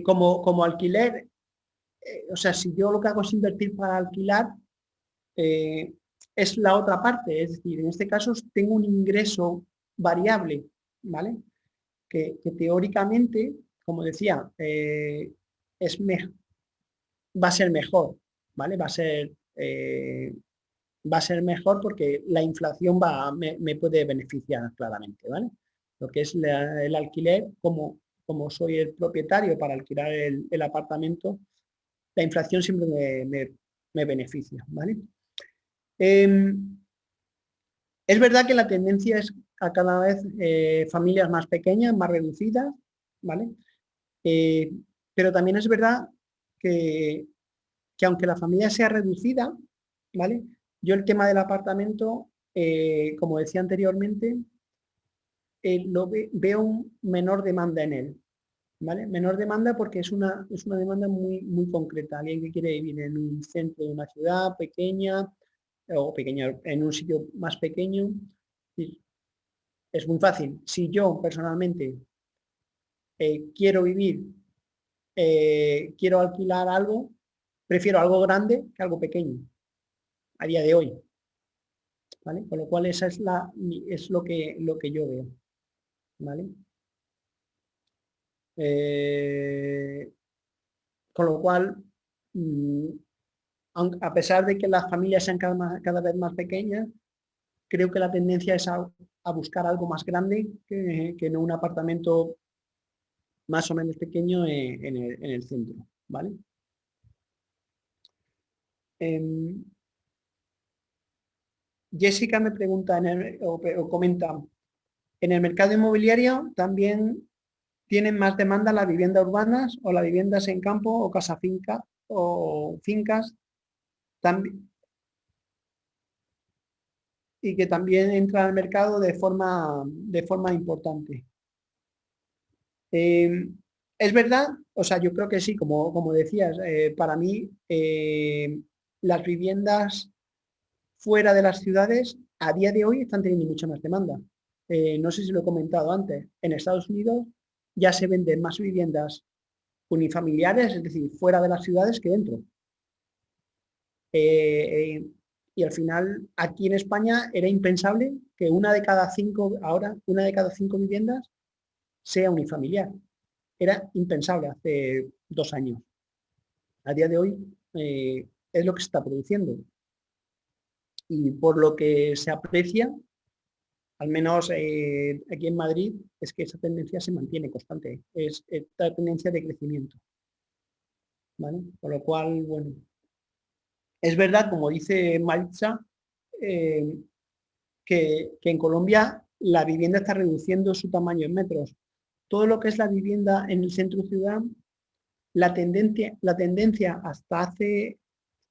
como alquiler, o sea, si yo lo que hago es invertir para alquilar, es la otra parte, es decir, en este caso tengo un ingreso variable, ¿vale? Que teóricamente, como decía, va a ser mejor, ¿vale? Va a ser mejor porque la inflación me puede beneficiar claramente, ¿vale? Lo que es el alquiler, como soy el propietario para alquilar el apartamento, la inflación siempre me beneficia, ¿vale? Es verdad que la tendencia es a cada vez familias más pequeñas, más reducidas, ¿vale? Eh, pero también es verdad que, que aunque la familia sea reducida, ¿vale? Yo el tema del apartamento, como decía anteriormente, veo menor demanda en él, ¿vale? Menor demanda porque es una demanda muy concreta. Alguien que quiere vivir en un centro de una ciudad pequeña o pequeña, en un sitio más pequeño, es muy fácil. Si yo personalmente quiero vivir, quiero alquilar algo, prefiero algo grande que algo pequeño a día de hoy, ¿vale? Con lo cual esa es lo que yo veo, ¿vale? Eh, con lo cual, mm, a pesar de que las familias sean cada vez más pequeñas, creo que la tendencia es a buscar algo más grande que no un apartamento más o menos pequeño en el centro, ¿vale? Em, Jessica me pregunta o comenta, ¿en el mercado inmobiliario también tienen más demanda las viviendas urbanas o las viviendas en campo o casa finca o fincas y que también entran al mercado de forma importante? Eh, es verdad, o sea, yo creo que sí, como decías, para mí las viviendas fuera de las ciudades a día de hoy están teniendo mucha más demanda. No sé si lo he comentado antes, en Estados Unidos ya se venden más viviendas unifamiliares, es decir, fuera de las ciudades que dentro. Y al final, aquí en España era impensable que ahora, una de cada cinco viviendas sea unifamiliar. Era impensable hace 2 años. A día de hoy es lo que se está produciendo. Y por lo que se aprecia, al menos aquí en Madrid, es que esa tendencia se mantiene constante. Es esta tendencia de crecimiento, ¿vale? Con lo cual, bueno, es verdad, como dice Maritza, eh, que en Colombia la vivienda está reduciendo su tamaño en metros. Todo lo que es la vivienda en el centro ciudad, la tendencia hasta hace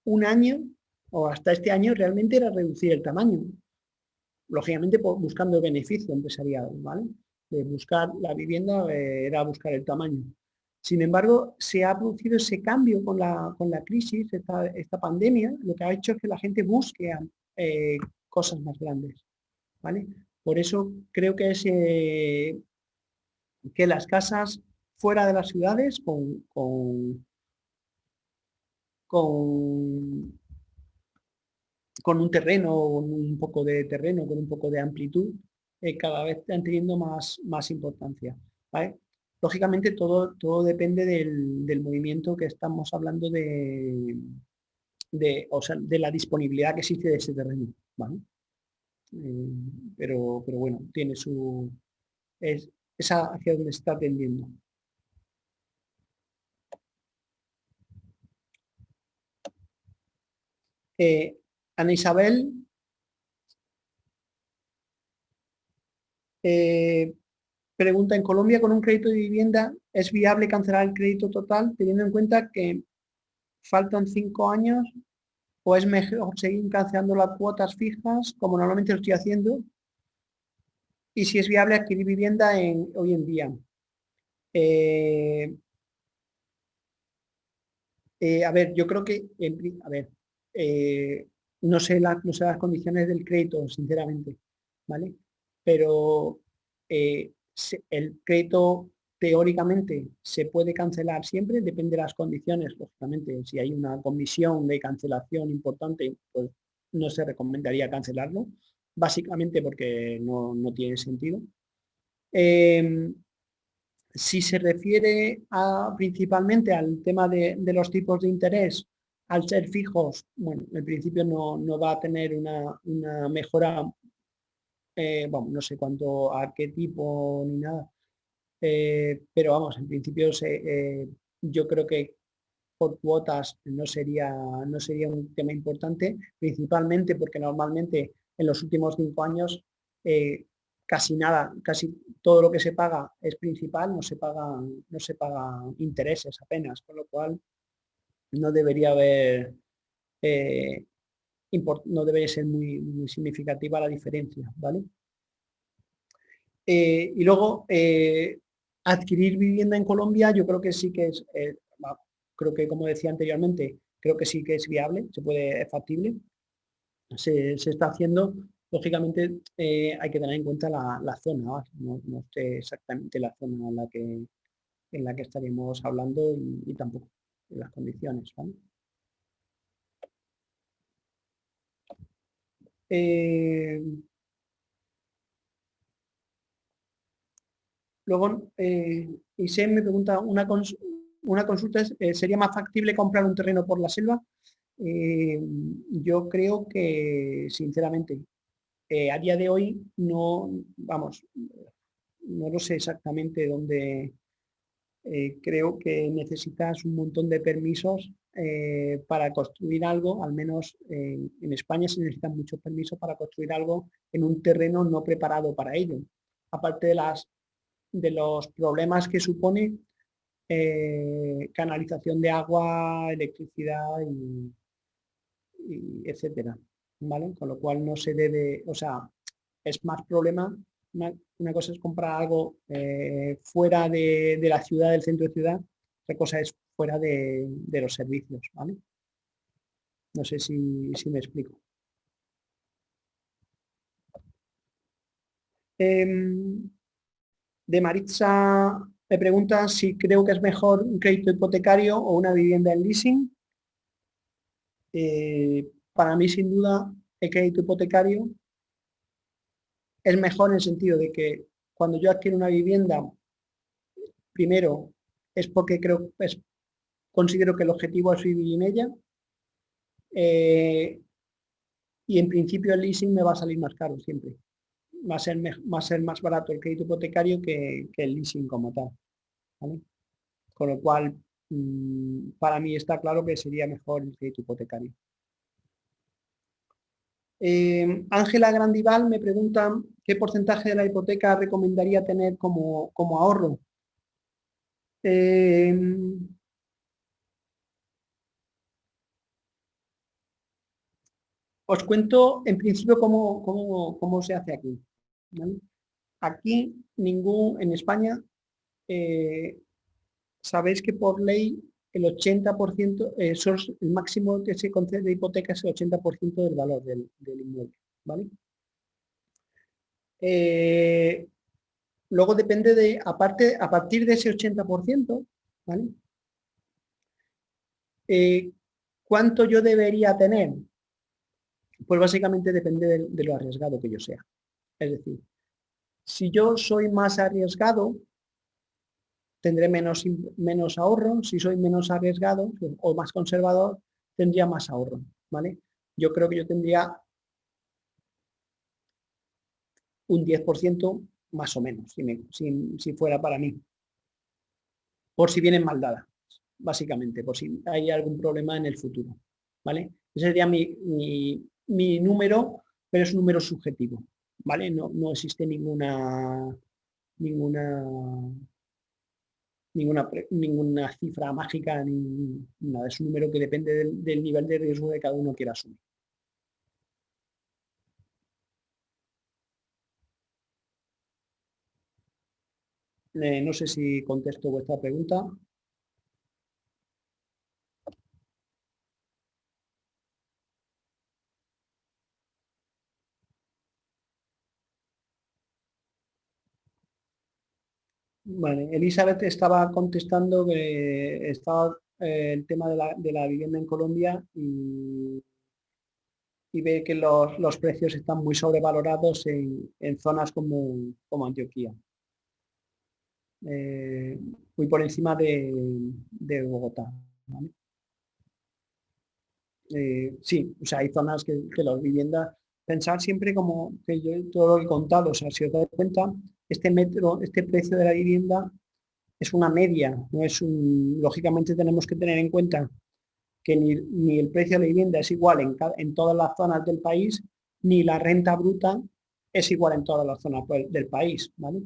un año o hasta este año realmente era reducir el tamaño. Lógicamente buscando el beneficio empresarial, ¿vale? De buscar la vivienda era buscar el tamaño. Sin embargo, se ha producido ese cambio con la crisis, esta pandemia, lo que ha hecho es que la gente busque eh, cosas más grandes, ¿vale? Por eso creo que las casas fuera de las ciudades con con un terreno, con un poco de terreno, con un poco de amplitud, cada vez están teniendo más importancia, ¿vale? Lógicamente todo depende del movimiento que estamos hablando o sea, de la disponibilidad que existe de ese terreno, ¿vale? Eh, pero bueno, tiene esa hacia donde está tendiendo. Ana Isabel eh, pregunta, ¿en Colombia con un crédito de vivienda es viable cancelar el crédito total teniendo en cuenta que faltan 5 años o es mejor seguir cancelando las cuotas fijas como normalmente lo estoy haciendo? Y si es viable adquirir vivienda hoy en día. Eh, A ver, yo creo que, a ver, no sé las condiciones del crédito, sinceramente, ¿vale? Pero el crédito teóricamente se puede cancelar siempre, depende de las condiciones, lógicamente. Si hay una comisión de cancelación importante, pues no se recomendaría cancelarlo, básicamente porque no tiene sentido. Si se refiere principalmente al tema de los tipos de interés, al ser fijos, bueno, en principio no va a tener una mejora, bueno, no sé cuánto, a qué tipo ni nada, pero vamos, en principio yo creo que por cuotas no sería un tema importante, principalmente porque normalmente en los últimos 5 años eh, casi nada, casi todo lo que se paga es principal, no se paga intereses apenas, con lo cual no debería haber, eh, no debería ser muy significativa la diferencia, ¿vale? Y luego, adquirir vivienda en Colombia, yo creo que sí que es, creo que como decía anteriormente, creo que sí que es viable, es factible, se está haciendo. Lógicamente hay que tener en cuenta la zona, ¿vale? No sé exactamente la zona en la que estaríamos hablando y tampoco en las condiciones, ¿vale? Eh, Luego, Isem me pregunta, una consulta ¿sería más factible comprar un terreno por la selva? Yo creo que, sinceramente, a día de hoy no, vamos, no lo sé exactamente dónde. Creo que necesitas un montón de permisos para construir algo, al menos en España se necesitan muchos permisos para construir algo en un terreno no preparado para ello. Aparte de los problemas que supone canalización de agua, electricidad y etcétera, ¿vale? Con lo cual no se debe, o sea, es más problema. Una cosa es comprar algo fuera de la ciudad, del centro de ciudad, otra cosa es fuera de los servicios, ¿vale? No sé si me explico. De Maritza me pregunta si creo que es mejor un crédito hipotecario o una vivienda en leasing. Para mí, sin duda, el crédito hipotecario es mejor en el sentido de que cuando yo adquiero una vivienda, primero es porque considero que el objetivo es vivir en ella y en principio el leasing me va a salir más caro siempre. Va a ser más barato el crédito hipotecario que el leasing como tal, ¿vale? Con lo cual, para mí está claro que sería mejor el crédito hipotecario. Ángela Grandival me pregunta qué porcentaje de la hipoteca recomendaría tener como ahorro. Eh, Os cuento en principio cómo se hace aquí, ¿vale? Aquí en España, eh, sabéis que por ley el 80%, el máximo que se concede de hipoteca es el 80% del valor del inmueble, ¿vale? Eh, Luego depende aparte, a partir de ese 80%, ¿vale? ¿Cuánto yo debería tener? Pues básicamente depende de lo arriesgado que yo sea. Es decir, si yo soy más arriesgado, tendré menos ahorro. Si soy menos arriesgado o más conservador, tendría más ahorro, ¿vale? Yo creo que yo tendría un 10% más o menos, si fuera para mí, por si vienen mal dadas, básicamente, por si hay algún problema en el futuro, ¿vale? Ese sería mi número, pero es un número subjetivo, ¿vale? No existe ninguna, ninguna cifra mágica ni nada. Es un número que depende del nivel de riesgo que cada uno quiera asumir. No sé si contesto vuestra pregunta. Vale, Elizabeth estaba contestando que estaba el tema de la vivienda en Colombia y ve que los precios están muy sobrevalorados en zonas como Antioquia, eh, muy por encima de Bogotá. ¿Vale? Sí, o sea, hay zonas que las viviendas, pensar siempre como que yo todo lo que he contado, o sea, si os dais cuenta, este precio de la vivienda es una media, no es lógicamente tenemos que tener en cuenta que ni el precio de la vivienda es igual en todas las zonas del país, ni la renta bruta es igual en todas las zonas del país, ¿vale?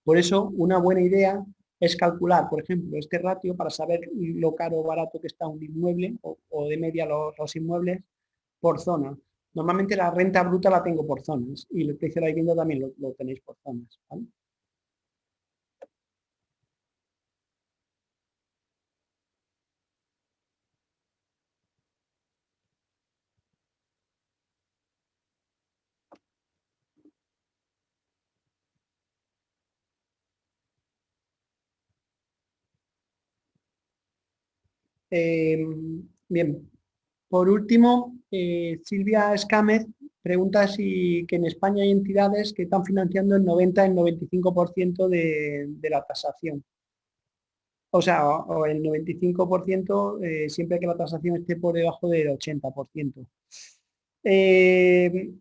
Por eso, una buena idea es calcular, por ejemplo, este ratio para saber lo caro o barato que está un inmueble o de media los inmuebles por zona. Normalmente la renta bruta la tengo por zonas y el precio de la vivienda también lo tenéis por zonas, ¿vale? Eh, bien, por último, Silvia Escámez pregunta si que en España hay entidades que están financiando el 90, el 95% de la tasación. O sea, o el 95% siempre que la tasación esté por debajo del 80%. Eh,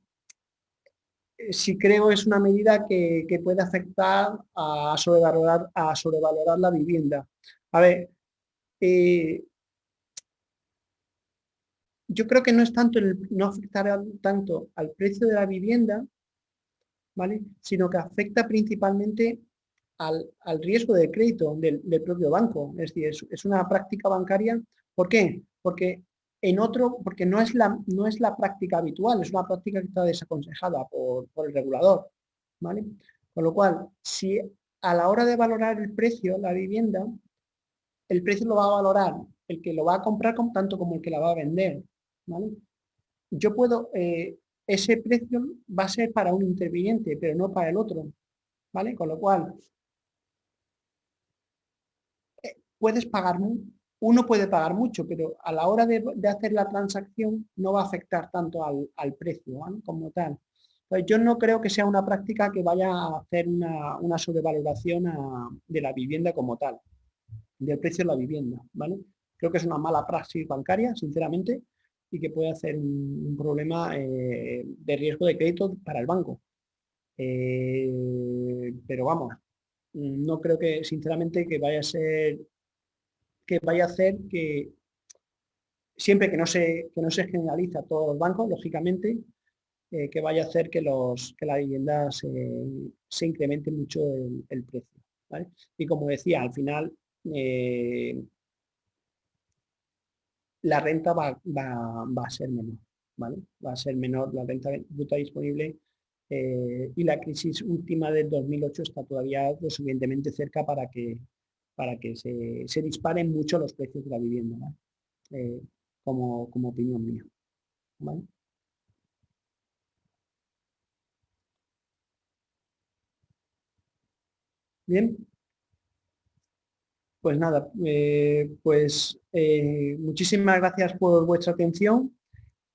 sí creo es una medida que puede afectar a sobrevalorar la vivienda. A ver, eh, yo creo que no es tanto no afectará tanto al precio de la vivienda, ¿vale? Sino que afecta principalmente al riesgo de crédito del propio banco. Es decir, es una práctica bancaria. ¿Por qué? Porque no es la práctica habitual, es una práctica que está desaconsejada por el regulador, ¿vale? Con lo cual, si a la hora de valorar el precio, la vivienda, el precio lo va a valorar el que lo va a comprar tanto como el que la va a vender, ¿vale? Yo puedo, ese precio va a ser para un interviniente, pero no para el otro, ¿vale? Con lo cual, puedes pagar, uno puede pagar mucho, pero a la hora de hacer la transacción no va a afectar tanto al precio, ¿vale? Como tal. Pues yo no creo que sea una práctica que vaya a hacer una sobrevaloración de la vivienda como tal, del precio de la vivienda, ¿vale? Creo que es una mala praxis bancaria, sinceramente, y que puede hacer un problema de riesgo de crédito para el banco. Pero vamos, no creo que, sinceramente, que vaya a hacer que, siempre que no se generaliza a todos los bancos, lógicamente, que vaya a hacer que la vivienda se incremente mucho el precio, ¿vale? Y como decía, al final, eh, la renta va a ser menor, ¿vale? Va a ser menor la renta bruta disponible y la crisis última del 2008 está todavía lo suficientemente cerca para que se disparen mucho los precios de la vivienda, ¿vale? Eh, como opinión mía, ¿vale? Bien, pues nada, muchísimas gracias por vuestra atención.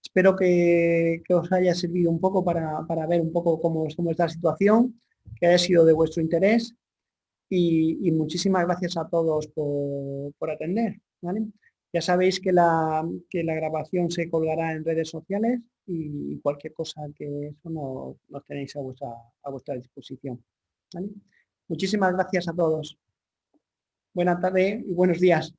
Espero que os haya servido un poco para ver un poco cómo está la situación, que haya sido de vuestro interés y muchísimas gracias a todos por atender, ¿vale? Ya sabéis que la grabación se colgará en redes sociales y cualquier cosa que eso nos tenéis a vuestra disposición, ¿vale? Muchísimas gracias a todos. Buenas tardes y buenos días.